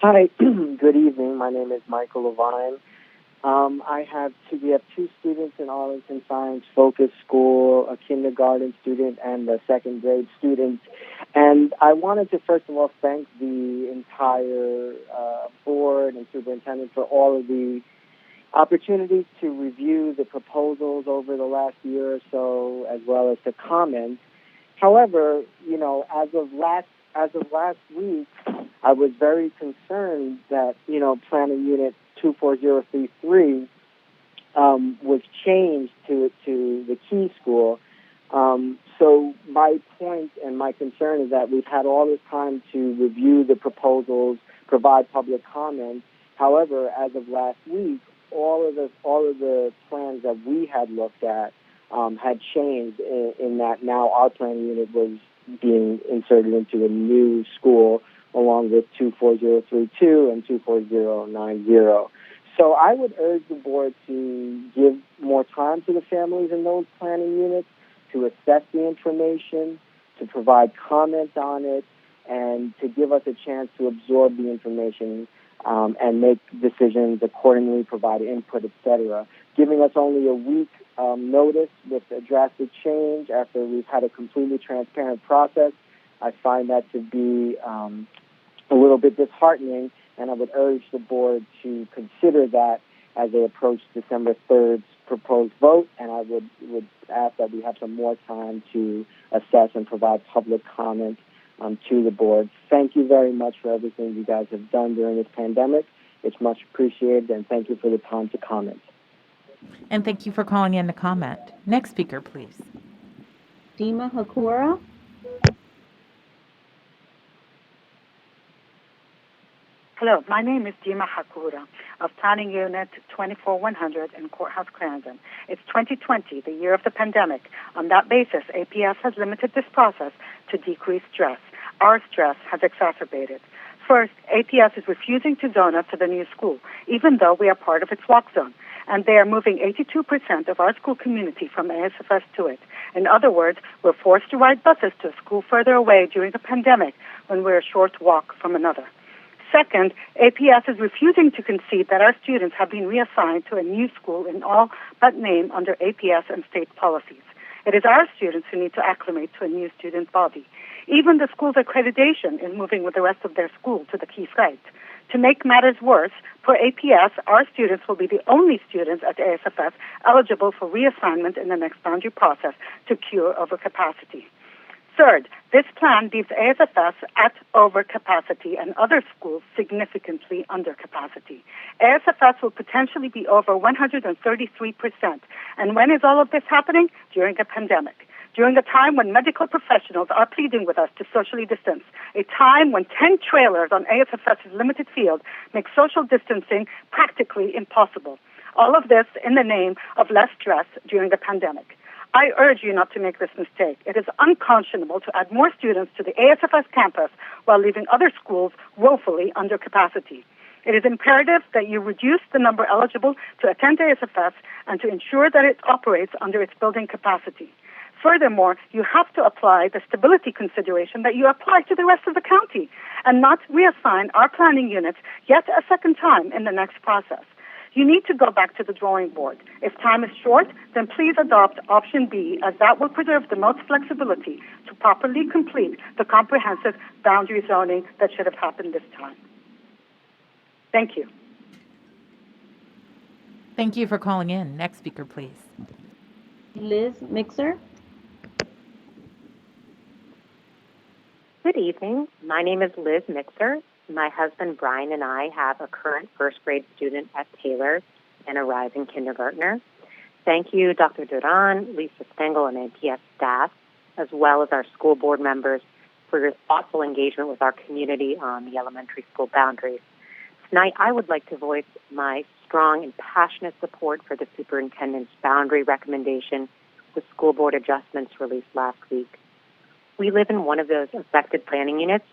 Hi, good evening. My name is Michael Levine. We have two students in Arlington Science Focus School, a kindergarten student and a second grade student. And I wanted to first of all thank the entire board and superintendent for all of the opportunities to review the proposals over the last year or so, as well as to comment. However, as of last week, I was very concerned that, Planning Unit 24033 was changed to the Key School. So my point and my concern is that we've had all this time to review the proposals, provide public comment. However, as of last week, all of the plans that we had looked at had changed in that now our planning unit was being inserted into a new school along with 24032 and 24090. So I would urge the board to give more time to the families in those planning units to assess the information, to provide comment on it, and to give us a chance to absorb the information and make decisions accordingly, provide input, etc. Giving us only a week notice with a drastic change after we've had a completely transparent process, I find that to be a little bit disheartening, and I would urge the board to consider that as they approach December 3rd's proposed vote, and I would ask that we have some more time to assess and provide public comment to the board. Thank you very much for everything you guys have done during this pandemic. It's much appreciated, and thank you for the time to comment. And thank you for calling in to comment. Next speaker, please. Dima Hakura. Hello, my name is Dima Hakura of Planning Unit 24100 in Courthouse, Clarendon. It's 2020, the year of the pandemic. On that basis, APS has limited this process to decrease stress. Our stress has exacerbated. First, APS is refusing to zone us to the new school, even though we are part of its walk zone. And they are moving 82% of our school community from ASFS to it. In other words, we're forced to ride buses to a school further away during the pandemic when we're a short walk from another. Second, APS is refusing to concede that our students have been reassigned to a new school in all but name under APS and state policies. It is our students who need to acclimate to a new student body. Even the school's accreditation is moving with the rest of their school to the Key site. To make matters worse, for APS, our students will be the only students at ASFS eligible for reassignment in the next boundary process to cure overcapacity. Third, this plan leaves ASFS at overcapacity and other schools significantly under capacity. ASFS will potentially be over 133%. And when is all of this happening? During a pandemic. During a time when medical professionals are pleading with us to socially distance, a time when 10 trailers on ASFS's limited field make social distancing practically impossible. All of this in the name of less stress during the pandemic. I urge you not to make this mistake. It is unconscionable to add more students to the ASFS campus while leaving other schools woefully under capacity. It is imperative that you reduce the number eligible to attend ASFS and to ensure that it operates under its building capacity. Furthermore, you have to apply the stability consideration that you apply to the rest of the county and not reassign our planning units yet a second time in the next process. You need to go back to the drawing board. If time is short, then please adopt option B, as that will preserve the most flexibility to properly complete the comprehensive boundary zoning that should have happened this time. Thank you. Thank you for calling in. Next speaker, please. Liz Mixer. Good evening. My name is Liz Mixer. My husband Brian and I have a current first grade student at Taylor and a rising kindergartner. Thank you, Dr. Duran, Lisa Stengel, and APS staff, as well as our school board members, for your thoughtful engagement with our community on the elementary school boundaries. Tonight, I would like to voice my strong and passionate support for the superintendent's boundary recommendation with school board adjustments released last week. We live in one of those affected planning units,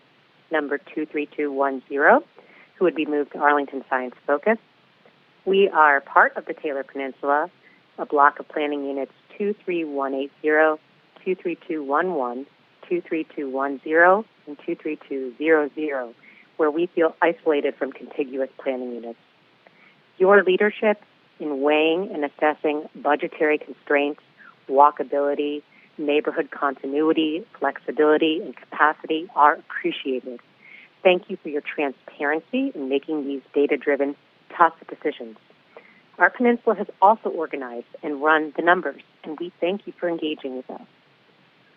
number 23210, who would be moved to Arlington Science Focus. We are part of the Taylor Peninsula, a block of planning units 23180, 23211, 23210, and 23200, where we feel isolated from contiguous planning units. Your leadership in weighing and assessing budgetary constraints, walkability, neighborhood continuity, flexibility, and capacity are appreciated. Thank you for your transparency in making these data-driven, tough decisions. Our peninsula has also organized and run the numbers, and we thank you for engaging with us.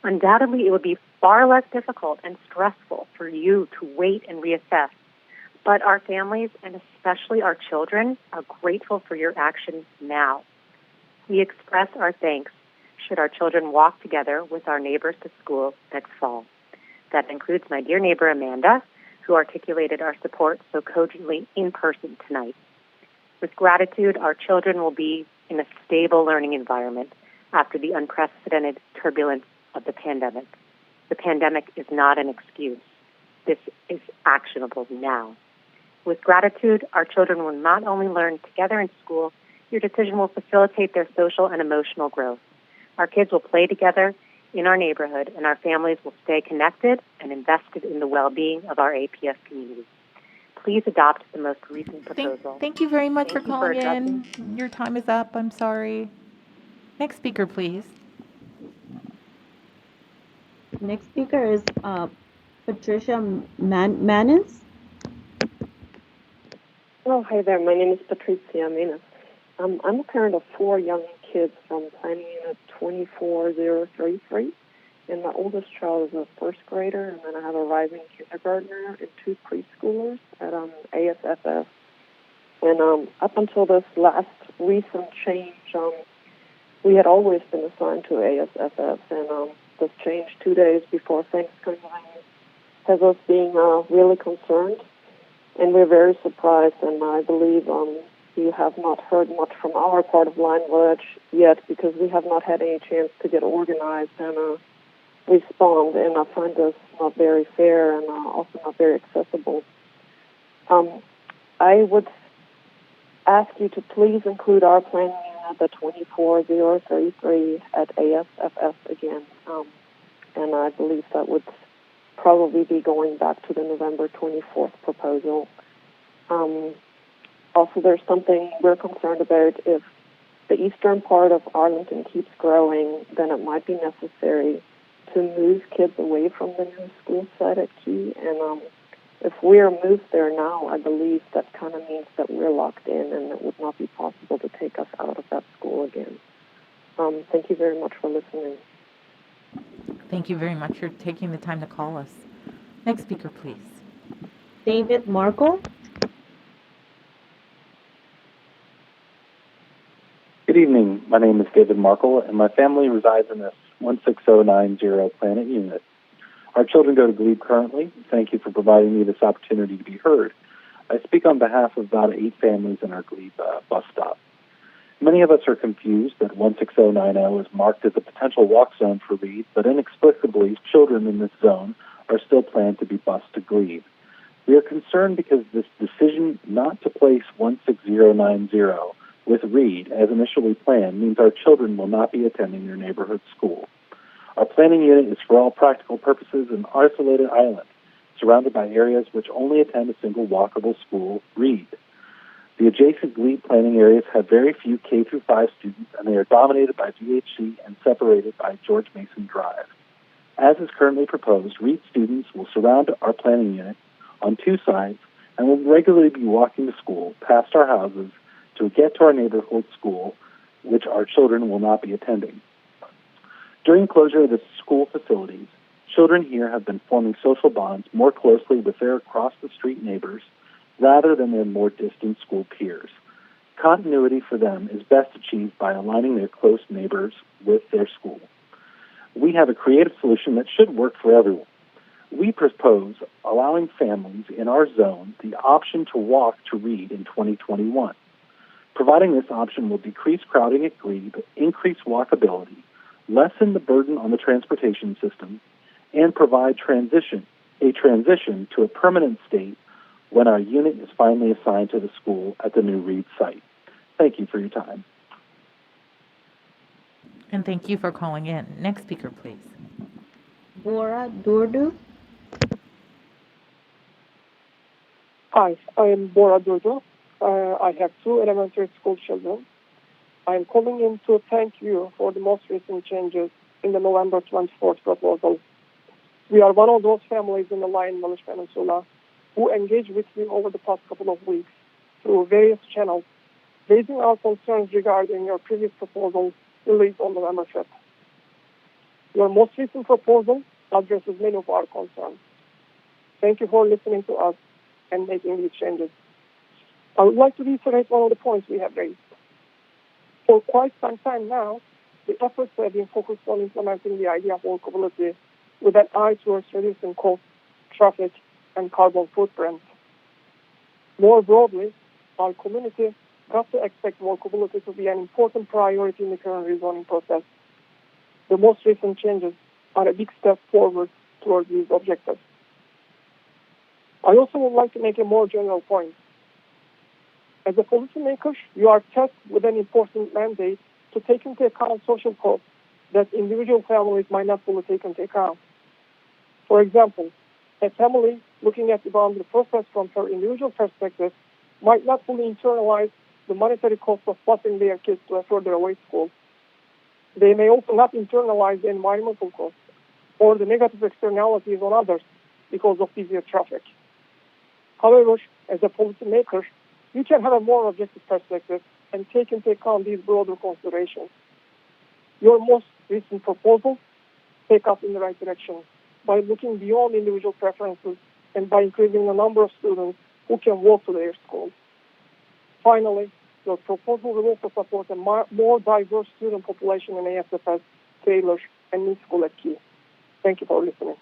Undoubtedly, it would be far less difficult and stressful for you to wait and reassess, but our families, and especially our children, are grateful for your action now. We express our thanks should our children walk together with our neighbors to school next fall. That includes my dear neighbor Amanda, who articulated our support so cogently in person tonight. With gratitude, our children will be in a stable learning environment after the unprecedented turbulence of the pandemic. The pandemic is not an excuse. This is actionable now. With gratitude, our children will not only learn together in school, your decision will facilitate their social and emotional growth. Our kids will play together in our neighborhood, and our families will stay connected and invested in the well-being of our APS community. Please adopt the most recent proposal. Thank you very much for Thank you calling addressing- in. Your time is up. I'm sorry. Next speaker, please. Next speaker is Patricia Manis. Hello, hi there. My name is Patricia Manis. I'm a parent of 4 young kids from Planning Unit 24033, and my oldest child is a first grader, and then I have a rising kindergartner and 2 preschoolers at ASFS. And up until this last recent change, we had always been assigned to ASFS, and this change 2 days before Thanksgiving has us being really concerned, and we're very surprised, and I believe you have not heard much from our part of Line Village yet because we have not had any chance to get organized and respond, and I find this not very fair and also not very accessible. I would ask you to please include our planning unit, the 24033, at ASFS again, and I believe that would probably be going back to the November 24th proposal. Also, there's something we're concerned about. If the eastern part of Arlington keeps growing, then it might be necessary to move kids away from the new school site at Key. And if we're moved there now, I believe that kind of means that we're locked in and it would not be possible to take us out of that school again. Thank you very much for listening. Thank you very much for taking the time to call us. Next speaker, please. David Markle. Good evening. My name is David Markle, and my family resides in this 16090 Planet Unit. Our children go to Glebe currently. Thank you for providing me this opportunity to be heard. I speak on behalf of about 8 families in our Glebe bus stop. Many of us are confused that 16090 is marked as a potential walk zone for Reed, but inexplicably, children in this zone are still planned to be bused to Glebe. We are concerned because this decision not to place 16090 with Reed as initially planned means our children will not be attending their neighborhood school. Our planning unit is for all practical purposes an isolated island, surrounded by areas which only attend a single walkable school, Reed. The adjacent Glebe planning areas have very few K-5 students, and they are dominated by VHC and separated by George Mason Drive. As is currently proposed, Reed students will surround our planning unit on 2 sides and will regularly be walking to school past our houses to get to our neighborhood school, which our children will not be attending. During closure of the school facilities, children here have been forming social bonds more closely with their across-the-street neighbors rather than their more distant school peers. Continuity for them is best achieved by aligning their close neighbors with their school. We have a creative solution that should work for everyone. We propose allowing families in our zone the option to walk to Reed in 2021. Providing this option will decrease crowding at Glebe, increase walkability, lessen the burden on the transportation system, and provide a transition to a permanent state when our unit is finally assigned to the school at the new Reed site. Thank you for your time. And thank you for calling in. Next speaker, please. Bora Durdu. Hi, I am Bora Durdu. I have two elementary school children. I am calling in to thank you for the most recent changes in the November 24th proposal. We are one of those families in the Lion Village Peninsula who engaged with you over the past couple of weeks through various channels, raising our concerns regarding your previous proposal released on November 5th. Your most recent proposal addresses many of our concerns. Thank you for listening to us and making these changes. I would like to reiterate one of the points we have raised. For quite some time now, the efforts have been focused on implementing the idea of walkability with an eye towards reducing cost, traffic, and carbon footprint. More broadly, our community got to expect walkability to be an important priority in the current rezoning process. The most recent changes are a big step forward towards these objectives. I also would like to make a more general point. As a policymaker, you are tasked with an important mandate to take into account social costs that individual families might not fully take into account. For example, a family looking at the boundary process from her individual perspective might not fully internalize the monetary cost of busing their kids to a further away school. They may also not internalize the environmental costs or the negative externalities on others because of busier traffic. However, as a policymaker, you can have a more objective perspective and take into account these broader considerations. Your most recent proposals take us in the right direction by looking beyond individual preferences and by increasing the number of students who can walk to their schools. Finally, your proposal will also support a more diverse student population in ASFS, Taylor, and Mid School at Key. Thank you for listening.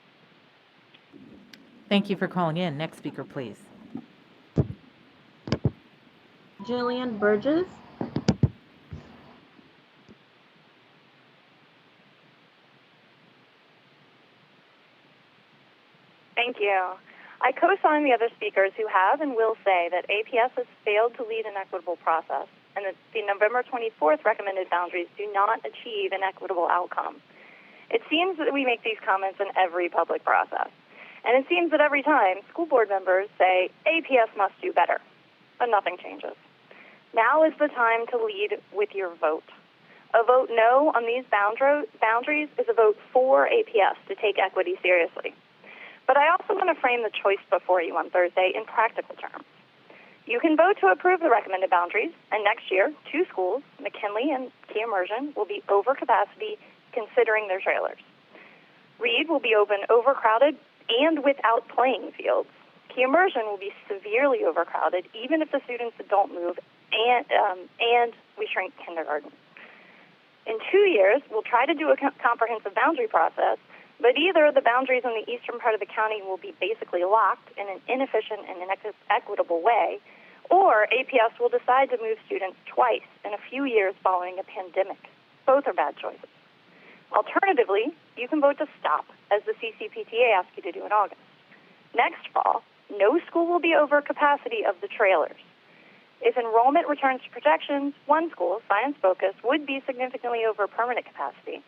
Thank you for calling in. Next speaker, please. Jillian Burgess. Thank you. I co-sign the other speakers who have and will say that APS has failed to lead an equitable process and that the November 24th recommended boundaries do not achieve an equitable outcome. It seems that we make these comments in every public process. And it seems that every time, school board members say, APS must do better, but nothing changes. Now is the time to lead with your vote. A vote no on these boundaries is a vote for APS to take equity seriously. But I also want to frame the choice before you on Thursday in practical terms. You can vote to approve the recommended boundaries, and next year, 2 schools, McKinley and Key Immersion, will be over capacity considering their trailers. Reed will be open overcrowded and without playing fields. Key Immersion will be severely overcrowded even if the students don't move and we shrink kindergarten. In 2 years, we'll try to do a comprehensive boundary process, but either the boundaries in the eastern part of the county will be basically locked in an inefficient and inequitable way, or APS will decide to move students twice in a few years following a pandemic. Both are bad choices. Alternatively, you can vote to stop, as the CCPTA asked you to do in August. Next fall, no school will be over capacity of the trailers. If enrollment returns to projections, one school, Science Focus, would be significantly over permanent capacity.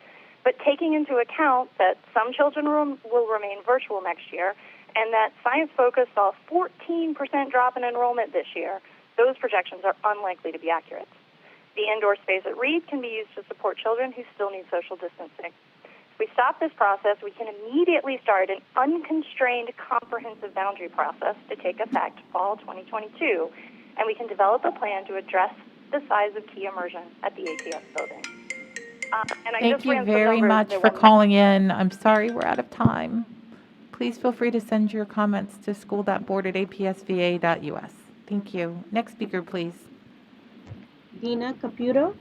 But taking into account that some children will remain virtual next year and that Science Focus saw a 14% drop in enrollment this year, those projections are unlikely to be accurate. The indoor space at Reed can be used to support children who still need social distancing. If we stop this process, we can immediately start an unconstrained comprehensive boundary process to take effect fall 2022, and we can develop a plan to address the size of Key Immersion at the APS building. Thank you very much for calling in. I'm sorry we're out of time. Please feel free to send your comments to school.board@apsva.us. Thank you. Next speaker, please. Dina Caputo.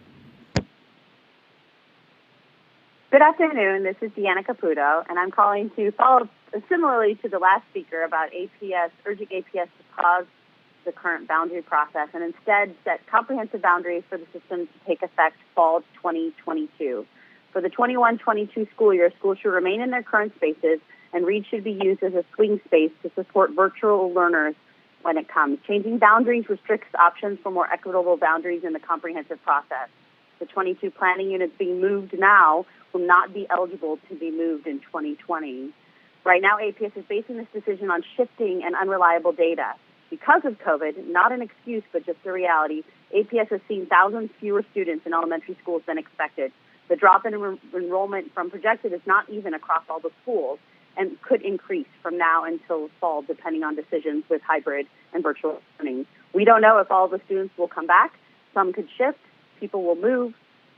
Good afternoon. This is Deanna Caputo, and I'm calling to follow similarly to the last speaker about APS, urging APS to pause the current boundary process and instead set comprehensive boundaries for the system to take effect fall 2022. For the 21-22 school year, schools should remain in their current spaces, and Reed should be used as a swing space to support virtual learners when it comes. Changing boundaries restricts options for more equitable boundaries in the comprehensive process. The 22 planning units being moved now will not be eligible to be moved in 2020. Right now, APS is basing this decision on shifting and unreliable data. Because of COVID, not an excuse, but just a reality, APS has seen thousands fewer students in elementary schools than expected. The drop in enrollment from projected is not even across all the schools and could increase from now until fall, depending on decisions with hybrid and virtual learning. We don't know if all the students will come back. Some could shift, people will move,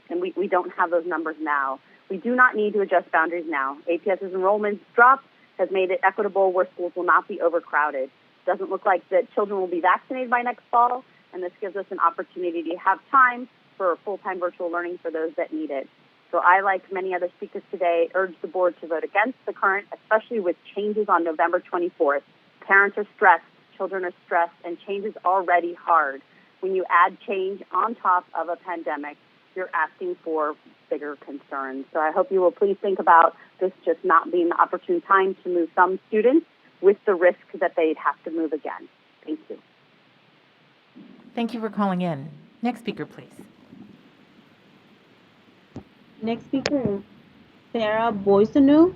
and we don't have those numbers now. We do not need to adjust boundaries now. APS's enrollment drop has made it equitable where schools will not be overcrowded. It doesn't look like that children will be vaccinated by next fall, and this gives us an opportunity to have time for full-time virtual learning for those that need it. So I, like many other speakers today, urge the board to vote against the current, especially with changes on November 24th. Parents are stressed, children are stressed, and change is already hard. When you add change on top of a pandemic, you're asking for bigger concerns. So I hope you will please think about this just not being the opportune time to move some students with the risk that they'd have to move again. Thank you. Thank you for calling in. Next speaker, please. Next speaker is Sarah Boisenu.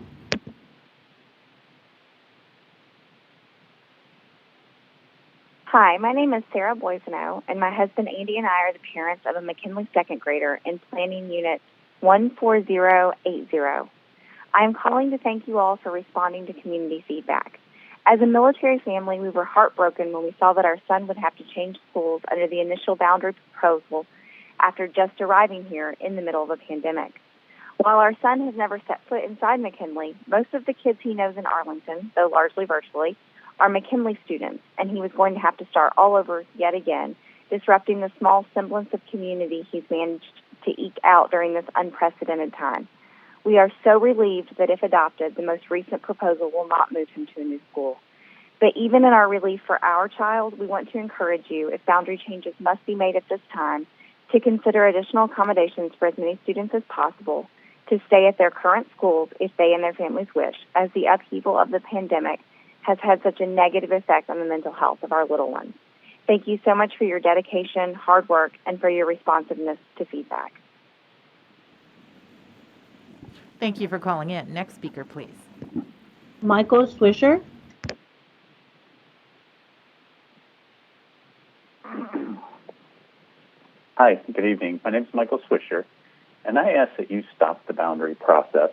Hi, my name is Sarah Boiseno, and my husband Andy and I are the parents of a McKinley second grader in Planning Unit 14080. I am calling to thank you all for responding to community feedback. As a military family, we were heartbroken when we saw that our son would have to change schools under the initial boundary proposal after just arriving here in the middle of a pandemic. While our son has never set foot inside McKinley, most of the kids he knows in Arlington, though largely virtually, are McKinley students, and he was going to have to start all over yet again, disrupting the small semblance of community he's managed to eke out during this unprecedented time. We are so relieved that if adopted, the most recent proposal will not move him to a new school. But even in our relief for our child, we want to encourage you, if boundary changes must be made at this time, to consider additional accommodations for as many students as possible, to stay at their current schools if they and their families wish, as the upheaval of the pandemic has had such a negative effect on the mental health of our little ones. Thank you so much for your dedication, hard work, and for your responsiveness to feedback. Thank you for calling in. Next speaker, please. Michael Swisher. Hi, good evening. My name is Michael Swisher, and I ask that you stop the boundary process.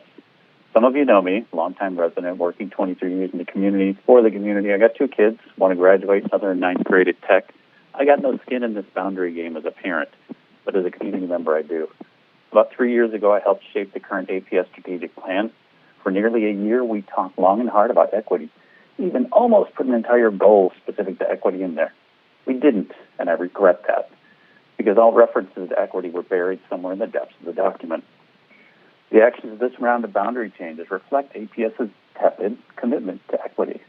Some of you know me, longtime resident, working 23 years in the community, for the community. I got 2 kids, one to graduate, another in 9th grade at Tech. I got no skin in this boundary game as a parent, but as a community member, I do. About 3 years ago, I helped shape the current APS strategic plan. For nearly a year, we talked long and hard about equity, even almost put an entire goal specific to equity in there. We didn't, and I regret that, because all references to equity were buried somewhere in the depths of the document. The actions of this round of boundary changes reflect APS's tepid commitment to equity.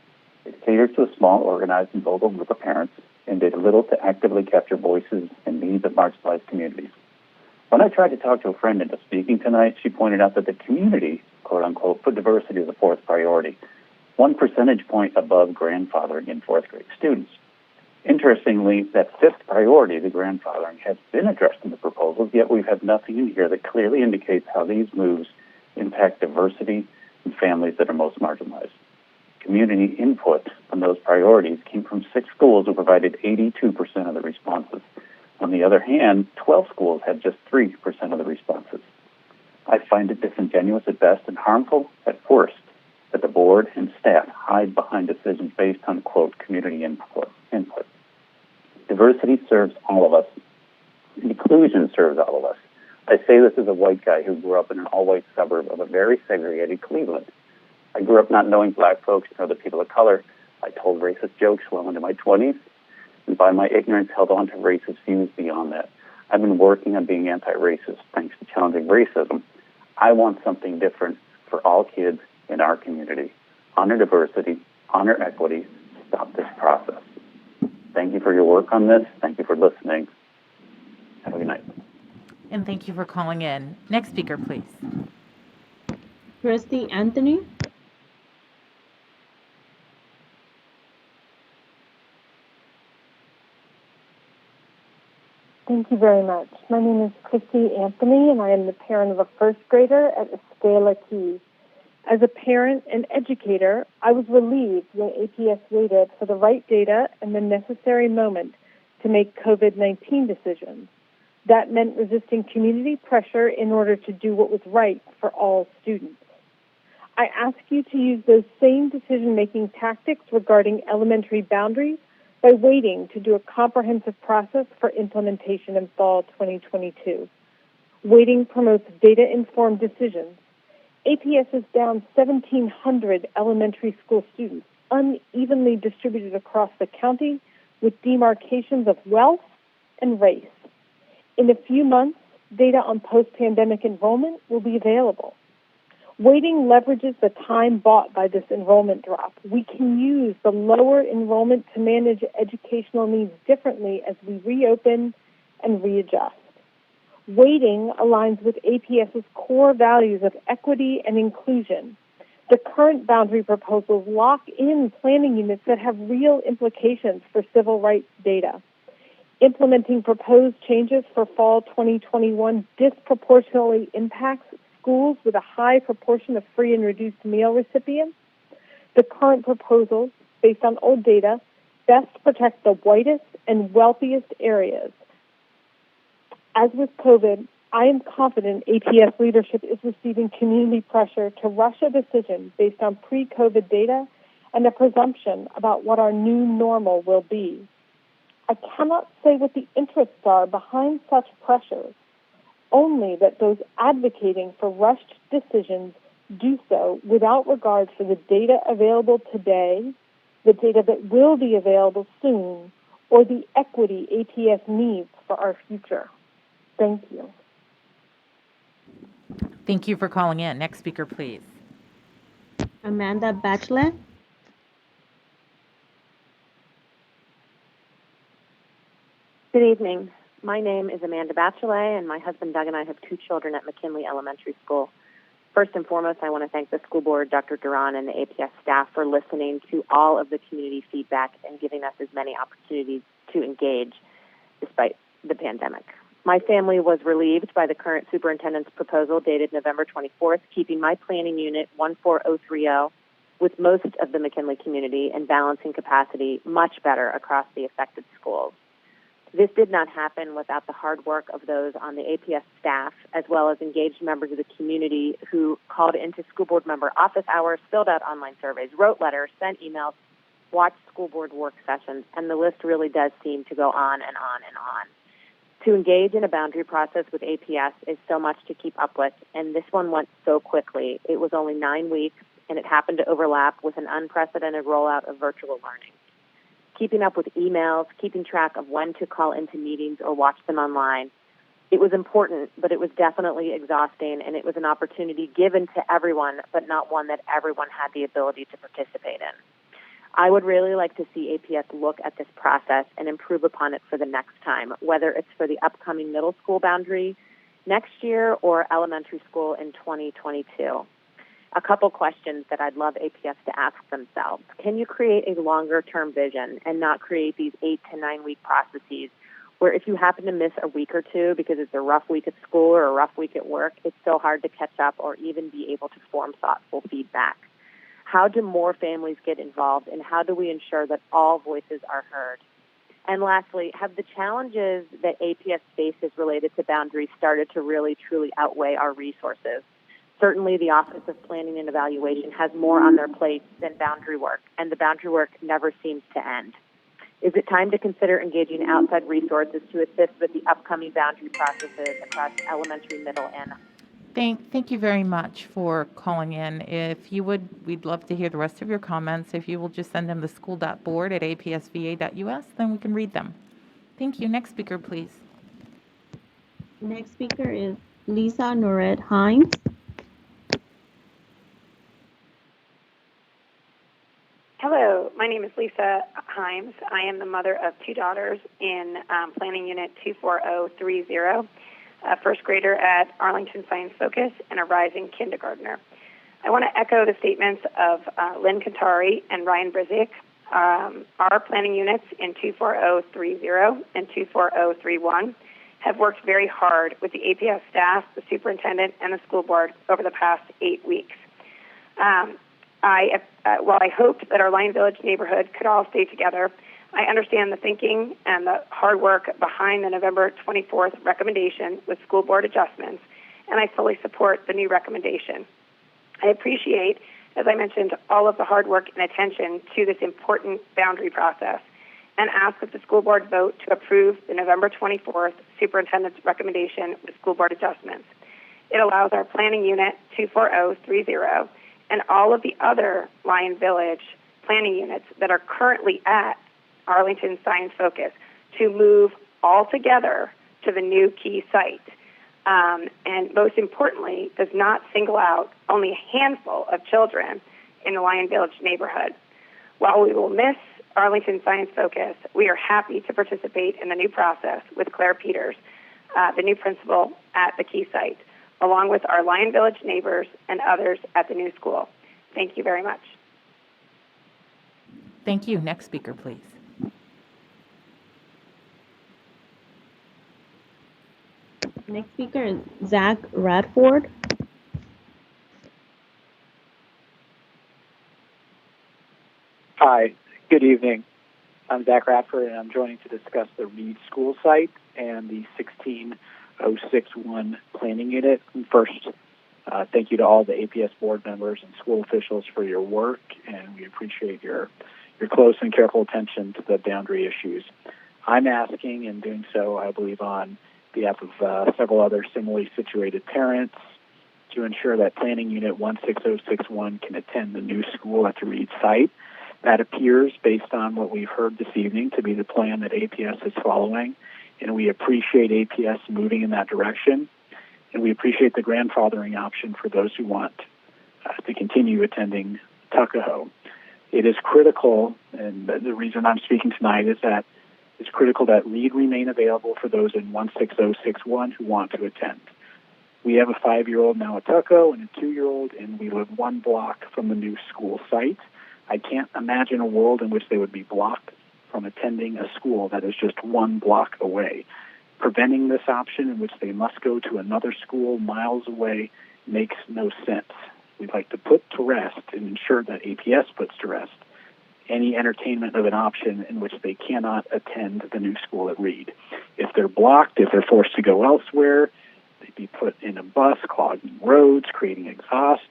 It catered to a small, organized, and vocal group of parents and did little to actively capture voices and needs of marginalized communities. When I tried to talk to a friend into speaking tonight, she pointed out that the community, quote unquote, put diversity as a 4th priority, 1 percentage point above grandfathering in 4th grade students. Interestingly, that 5th priority, the grandfathering, has been addressed in the proposals, yet we've had nothing in here that clearly indicates how these moves impact diversity and families that are most marginalized. Community input on those priorities came from 6 schools who provided 82% of the responses. On the other hand, 12 schools had just 3% of the responses. I find it disingenuous at best and harmful at worst that the board and staff hide behind decisions based on, quote, community input. Diversity serves all of us. Inclusion serves all of us. I say this as a white guy who grew up in an all-white suburb of a very segregated Cleveland. I grew up not knowing black folks and other people of color. I told racist jokes well into my 20s, and by my ignorance held on to racist views beyond that. I've been working on being anti-racist thanks to challenging racism. I want something different for all kids in our community. Honor diversity, honor equity, stop this process. Thank you for your work on this. Thank you for listening. Have a good night. And thank you for calling in. Next speaker, please. Christy Anthony. 'Hi, Thank you very much. My name is Christy Anthony, and I am the parent of a first grader at Escala Key. As a parent and educator, I was relieved when APS waited for the right data and the necessary moment to make COVID-19 decisions. That meant resisting community pressure in order to do what was right for all students. I ask you to use those same decision-making tactics regarding elementary boundaries by waiting to do a comprehensive process for implementation in fall 2022. Waiting promotes data-informed decisions. APS is down 1,700 elementary school students, unevenly distributed across the county with demarcations of wealth and race. In a few months, data on post-pandemic enrollment will be available. Waiting leverages the time bought by this enrollment drop. We can use the lower enrollment to manage educational needs differently as we reopen and readjust. Waiting aligns with APS's core values of equity and inclusion. The current boundary proposals lock in planning units that have real implications for civil rights data. Implementing proposed changes for fall 2021 disproportionately impacts schools with a high proportion of free and reduced meal recipients. The current proposals, based on old data, best protect the whitest and wealthiest areas. As with COVID, I am confident APS leadership is receiving community pressure to rush a decision based on pre-COVID data and a presumption about what our new normal will be. I cannot say what the interests are behind such pressures, only that those advocating for rushed decisions do so without regard for the data available today, the data that will be available soon, or the equity APS needs for our future. Thank you. Thank you for calling in. Next speaker, please. Amanda Bachelet. Good evening. My name is Amanda Bachelet, and my husband Doug and I have 2 children at McKinley Elementary School. First and foremost, I want to thank the school board, Dr. Duran, and the APS staff for listening to all of the community feedback and giving us as many opportunities to engage despite the pandemic. My family was relieved by the current superintendent's proposal dated November 24th, keeping my planning unit 14030 with most of the McKinley community and balancing capacity much better across the affected schools. This did not happen without the hard work of those on the APS staff, as well as engaged members of the community who called into school board member office hours, filled out online surveys, wrote letters, sent emails, watched school board work sessions, and the list really does seem to go on and on and on. To engage in a boundary process with APS is so much to keep up with, and this one went so quickly. It was only 9 weeks, and it happened to overlap with an unprecedented rollout of virtual learning. Keeping up with emails, keeping track of when to call into meetings or watch them online. It was important, but it was definitely exhausting, and it was an opportunity given to everyone, but not one that everyone had the ability to participate in. I would really like to see APS look at this process and improve upon it for the next time, whether it's for the upcoming middle school boundary next year or elementary school in 2022. A couple questions that I'd love APS to ask themselves. Can you create a longer-term vision and not create these 8 to 9 week processes where if you happen to miss a week or two because it's a rough week at school or a rough week at work, it's so hard to catch up or even be able to form thoughtful feedback? How do more families get involved, and how do we ensure that all voices are heard? And lastly, have the challenges that APS faces related to boundaries started to really, truly outweigh our resources? Certainly, the Office of Planning and Evaluation has more on their plate than boundary work, and the boundary work never seems to end. Is it time to consider engaging outside resources to assist with the upcoming boundary processes across elementary, middle, and Thank you very much for calling in. If you would, we'd love to hear the rest of your comments. If you will just send them to school.board@apsva.us, then we can read them. Thank you. Next speaker, please. Next speaker is Lisa Norette Hines. Hello, my name is Lisa Himes. I am the mother of 2 daughters in Planning Unit 24030, a first grader at Arlington Science Focus and a rising kindergartner. I want to echo the statements of Lynn Kantari and Ryan Briziak. Our planning units in 24030 and 24031 have worked very hard with the APS staff, the superintendent, and the school board over the past 8 weeks. While I hoped that our Lion Village neighborhood could all stay together, I understand the thinking and the hard work behind the November 24th recommendation with school board adjustments, and I fully support the new recommendation. I appreciate, as I mentioned, all of the hard work and attention to this important boundary process, and ask that the school board vote to approve the November 24th superintendent's recommendation with school board adjustments. It allows our planning unit 24030 and all of the other Lion Village planning units that are currently at Arlington Science Focus to move all together to the new key site. And most importantly, does not single out only a handful of children in the Lion Village neighborhood. While we will miss Arlington Science Focus, we are happy to participate in the new process with Claire Peters, the new principal at the key site, along with our Lion Village neighbors and others at the new school. Thank you very much. Thank you. Next speaker, please. Next speaker is Zach Radford. Hi, good evening. I'm Zach Radford, and I'm joining to discuss the Reed School site and the 16061 planning unit. And first, thank you to all the APS board members and school officials for your work, and we appreciate your close and careful attention to the boundary issues. I'm asking, and doing so, I believe, on behalf of several other similarly situated parents, to ensure that planning unit 16061 can attend the new school at the Reed site. That appears, based on what we've heard this evening, to be the plan that APS is following, and we appreciate APS moving in that direction, and we appreciate the grandfathering option for those who want to continue attending Tuckahoe. It is critical, and the reason I'm speaking tonight is that it's critical that Reed remain available for those in 16061 who want to attend. We have a 5-year-old now at Tuckahoe and a 2-year-old, and we live 1 block from the new school site. I can't imagine a world in which they would be blocked from attending a school that is just 1 block away. Preventing this option in which they must go to another school miles away makes no sense. We'd like to put to rest and ensure that APS puts to rest any entertainment of an option in which they cannot attend the new school at Reed. If they're blocked, if they're forced to go elsewhere, they'd be put in a bus, clogging roads, creating exhaust.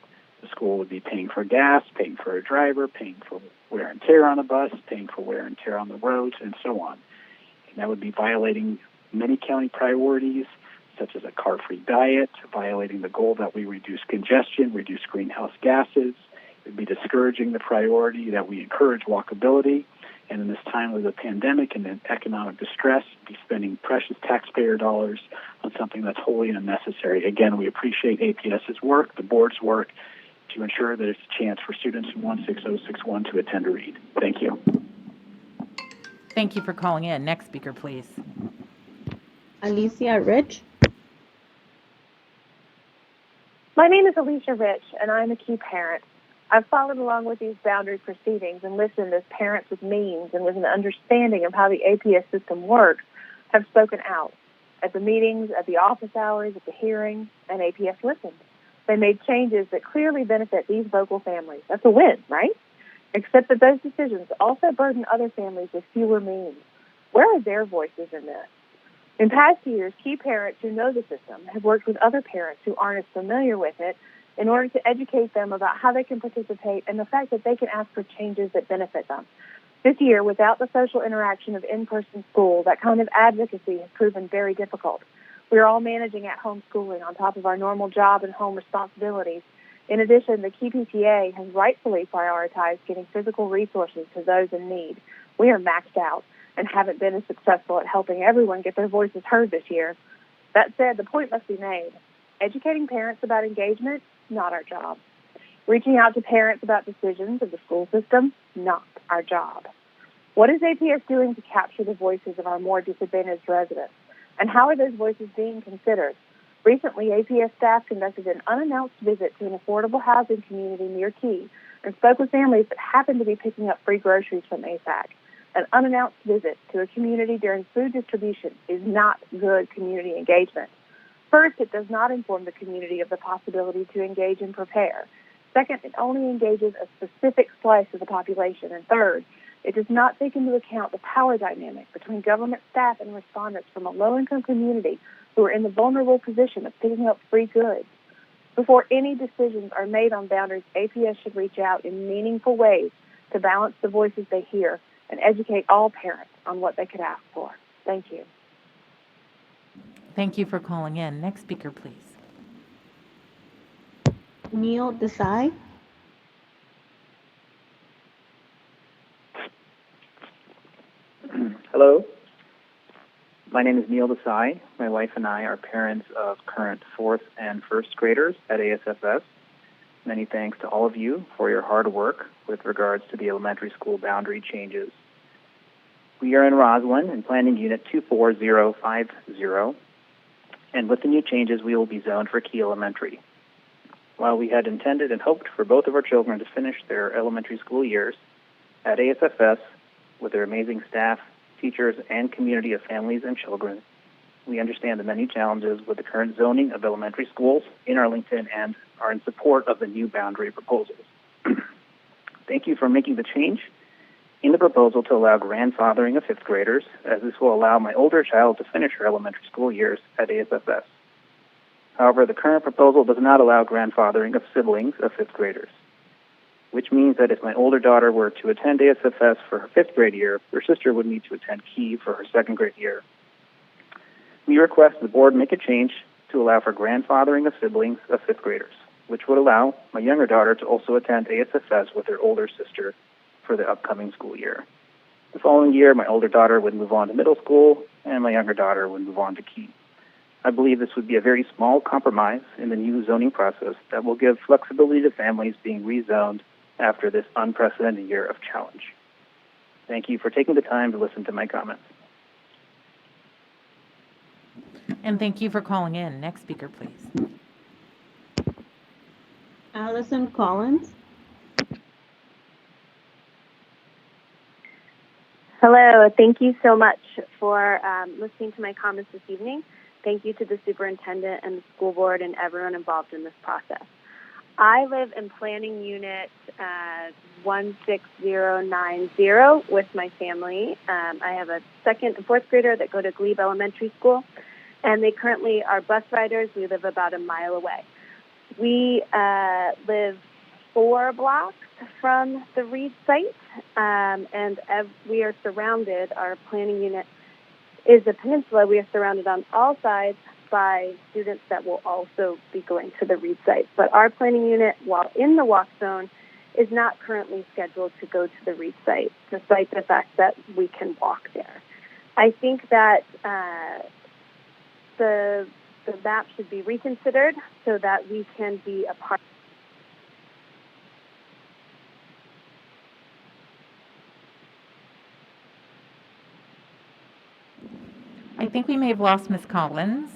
The school would be paying for gas, paying for a driver, paying for wear and tear on a bus, paying for wear and tear on the roads, and so on. And that would be violating many county priorities, such as a car-free diet, violating the goal that we reduce congestion, reduce greenhouse gases. It would be discouraging the priority that we encourage walkability, and in this time of the pandemic and in economic distress, be spending precious taxpayer dollars on something that's wholly unnecessary. Again, we appreciate APS's work, the board's work, to ensure that there's a chance for students in 16061 to attend a Reed. Thank you. Thank you for calling in. Next speaker, please. Alicia Rich. My name is Alicia Rich, and I'm a key parent. I've followed along with these boundary proceedings and listened as parents with means and with an understanding of how the APS system works have spoken out at the meetings, at the office hours, at the hearings, and APS listened. They made changes that clearly benefit these vocal families. That's a win, right? Except that those decisions also burden other families with fewer means. Where are their voices in this? In past years, key parents who know the system have worked with other parents who aren't as familiar with it in order to educate them about how they can participate and the fact that they can ask for changes that benefit them. This year, without the social interaction of in-person school, that kind of advocacy has proven very difficult. We are all managing at-home schooling on top of our normal job and home responsibilities. In addition, the Key PTA has rightfully prioritized getting physical resources to those in need. We are maxed out and haven't been as successful at helping everyone get their voices heard this year. That said, the point must be made. Educating parents about engagement, not our job. Reaching out to parents about decisions of the school system, not our job. What is APS doing to capture the voices of our more disadvantaged residents? And how are those voices being considered? Recently, APS staff conducted an unannounced visit to an affordable housing community near Key and spoke with families that happened to be picking up free groceries from ASAC. An unannounced visit to a community during food distribution is not good community engagement. First, it does not inform the community of the possibility to engage and prepare. Second, it only engages a specific slice of the population. And third, it does not take into account the power dynamic between government staff and respondents from a low-income community who are in the vulnerable position of picking up free goods. Before any decisions are made on boundaries, APS should reach out in meaningful ways to balance the voices they hear and educate all parents on what they could ask for. Thank you. Thank you for calling in. Next speaker, please. Neil Desai. Hello. My name is Neil Desai. My wife and I are parents of current 4th and 1st graders at ASFS. Many thanks to all of you for your hard work with regards to the elementary school boundary changes. We are in Roslyn in Planning Unit 24050, and with the new changes, we will be zoned for Key Elementary. While we had intended and hoped for both of our children to finish their elementary school years at ASFS with their amazing staff, teachers, and community of families and children, we understand the many challenges with the current zoning of elementary schools in Arlington and are in support of the new boundary proposals. Thank you for making the change in the proposal to allow grandfathering of 5th graders, as this will allow my older child to finish her elementary school years at ASFS. However, the current proposal does not allow grandfathering of siblings of 5th graders, which means that if my older daughter were to attend ASFS for her 5th grade year, her sister would need to attend Key for her 2nd grade year. We request the board make a change to allow for grandfathering of siblings of 5th graders, which would allow my younger daughter to also attend ASFS with her older sister for the upcoming school year. The following year, my older daughter would move on to middle school, and my younger daughter would move on to Key. I believe this would be a very small compromise in the new zoning process that will give flexibility to families being rezoned after this unprecedented year of challenge. Thank you for taking the time to listen to my comments. And thank you for calling in. Next speaker, please. Allison Collins. Hello. Thank you so much for listening to my comments this evening. Thank you to the superintendent and the school board and everyone involved in this process. I live in Planning Unit 16090 with my family. I have a 2nd and 4th grader that go to Glebe Elementary School, and they currently are bus riders. We live about a mile away. We live 4 blocks from the Reed site, and we are surrounded, our planning unit is a peninsula. We are surrounded on all sides by students that will also be going to the Reed site. But our planning unit, while in the walk zone, is not currently scheduled to go to the Reed site, despite the fact that we can walk there. I think that the map should be reconsidered so that we can be a part. I think we may have lost Ms. Collins.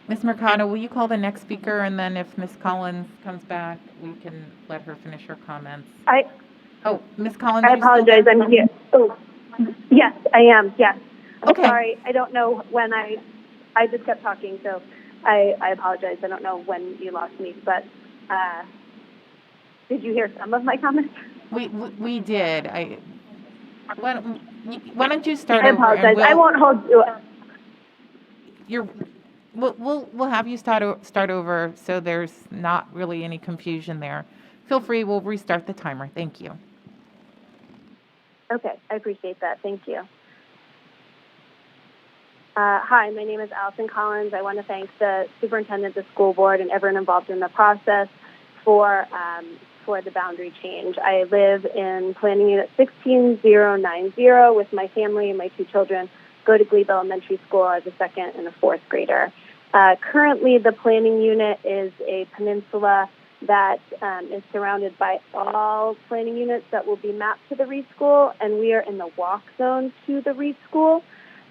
Ms. Mercado, will you call the next speaker, and then if Ms. Collins comes back, we can let her finish her comments. Ms. Collins, I apologize. I'm here. Oh, yes, I am. Yes. Okay. Sorry. I don't know when I just kept talking, so I apologize. I don't know when you lost me, but did you hear some of my comments? We did. Why don't you start I over? apologize. I won't hold you. We'll have you start over, so there's not really any confusion there. Feel free. We'll restart the timer. Thank you. Okay, I appreciate that. Thank you. Hi, my name is Allison Collins. I want to thank the superintendent, the school board, and everyone involved in the process for the boundary change. I live in Planning Unit 16090 with my family and my 2 children. Go to Glebe Elementary School as a 2nd and a 4th grader. Currently, the planning unit is a peninsula that is surrounded by all planning units that will be mapped to the Reed School, and we are in the walk zone to the Reed School,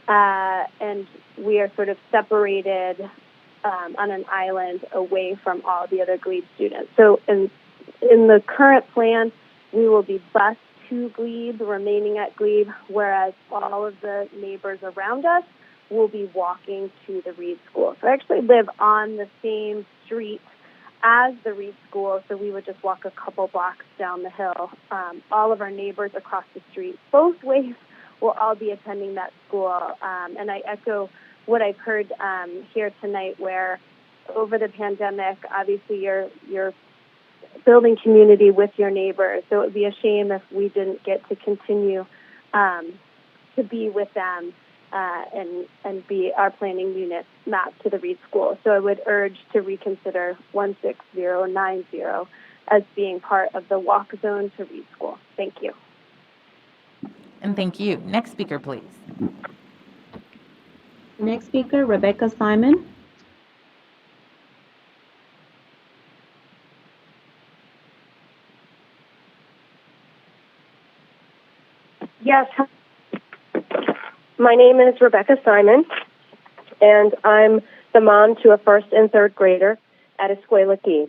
and we are sort of separated on an island away from all the other Glebe students. So in the current plan, we will be bused to Glebe, remaining at Glebe, whereas all of the neighbors around us will be walking to the Reed School. So I actually live on the same street as the Reed School, so we would just walk a couple blocks down the hill. All of our neighbors across the street, both ways, will all be attending that school. And I echo what I've heard here tonight, where over the pandemic, obviously you're building community with your neighbors. So it would be a shame if we didn't get to continue to be with them and be our planning unit mapped to the Reed School. So I would urge to reconsider 16090 as being part of the walk zone to Reed School. Thank you. And thank you. Next speaker, please. Next speaker, Rebecca Simon. Yes. My name is Rebecca Simon, and I'm the mom to a first and third grader at Escuela Key.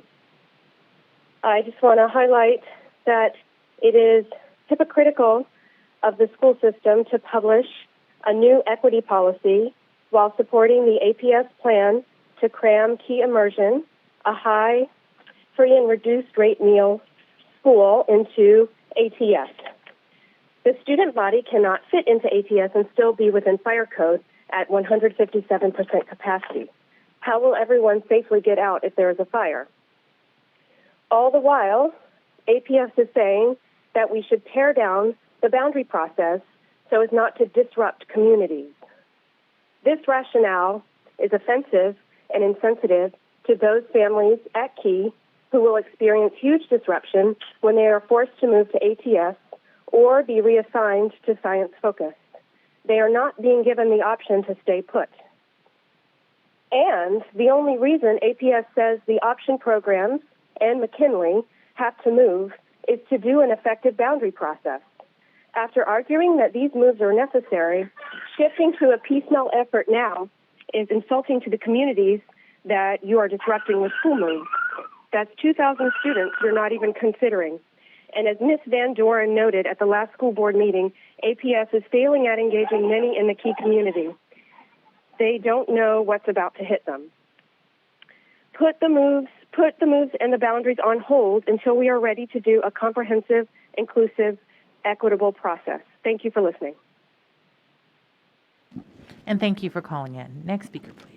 I just want to highlight that it is hypocritical of the school system to publish a new equity policy while supporting the APS plan to cram Key Immersion, a high, free and reduced rate meal school, into ATS. The student body cannot fit into ATS and still be within fire code at 157% capacity. How will everyone safely get out if there is a fire? All the while, APS is saying that we should tear down the boundary process so as not to disrupt communities. This rationale is offensive and insensitive to those families at Key who will experience huge disruption when they are forced to move to ATS or be reassigned to Science Focus. They are not being given the option to stay put. And the only reason APS says the option programs and McKinley have to move is to do an effective boundary process. After arguing that these moves are necessary, shifting to a piecemeal effort now is insulting to the communities that you are disrupting with school moves. That's 2,000 students you're not even considering. And as Ms. Van Doren noted at the last school board meeting, APS is failing at engaging many in the Key community. They don't know what's about to hit them. Put the moves and the boundaries on hold until we are ready to do a comprehensive, inclusive, equitable process. Thank you for listening. And thank you for calling in. Next speaker, please.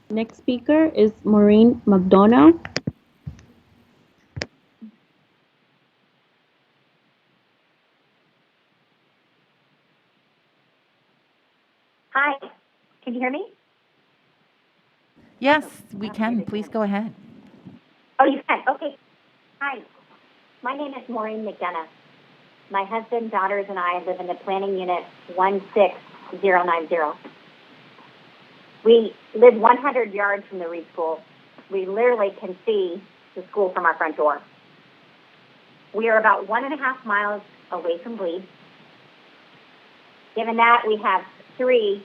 Next speaker is Maureen McDonough. Hi, can you hear me? Yes, we can. Please go ahead. Oh, you can? Okay. Hi, my name is Maureen McDonough. My husband, daughters, and I live in the planning unit 16090. We live 100 yards from the Reed School. We literally can see the school from our front door. We are about 1.5 miles away from Glebe. Given that, we have 3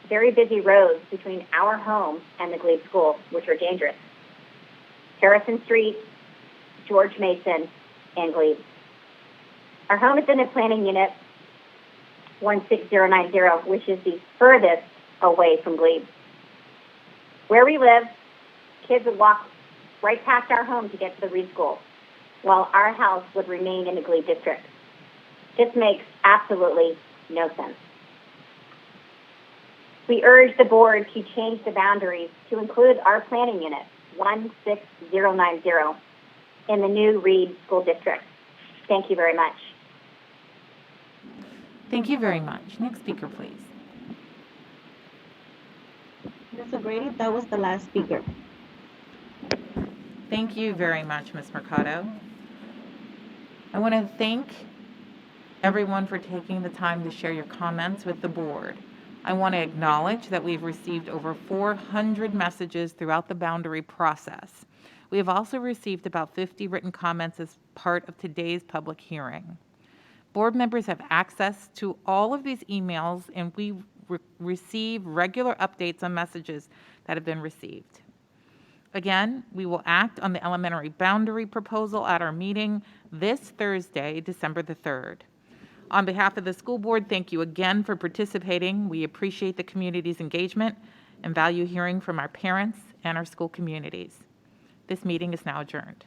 very busy roads between our home and the Glebe School, which are dangerous. Harrison Street, George Mason, and Glebe. Our home is in the planning unit 16090, which is the furthest away from Glebe. Where we live, kids would walk right past our home to get to the Reed School, while our house would remain in the Glebe district. This makes absolutely no sense. We urge the board to change the boundaries to include our planning unit, 16090, in the new Reed School District. Thank you very much. Thank you very much. Next speaker, please. Ms. O'Grady, that was the last speaker. Thank you very much, Ms. Mercado. I want to thank everyone for taking the time to share your comments with the board. I want to acknowledge that we've received over 400 messages throughout the boundary process. We have also received about 50 written comments as part of today's public hearing. Board members have access to all of these emails, and we receive regular updates on messages that have been received. Again, we will act on the elementary boundary proposal at our meeting this Thursday, December the 3rd. On behalf of the school board, thank you again for participating. We appreciate the community's engagement and value hearing from our parents and our school communities. This meeting is now adjourned.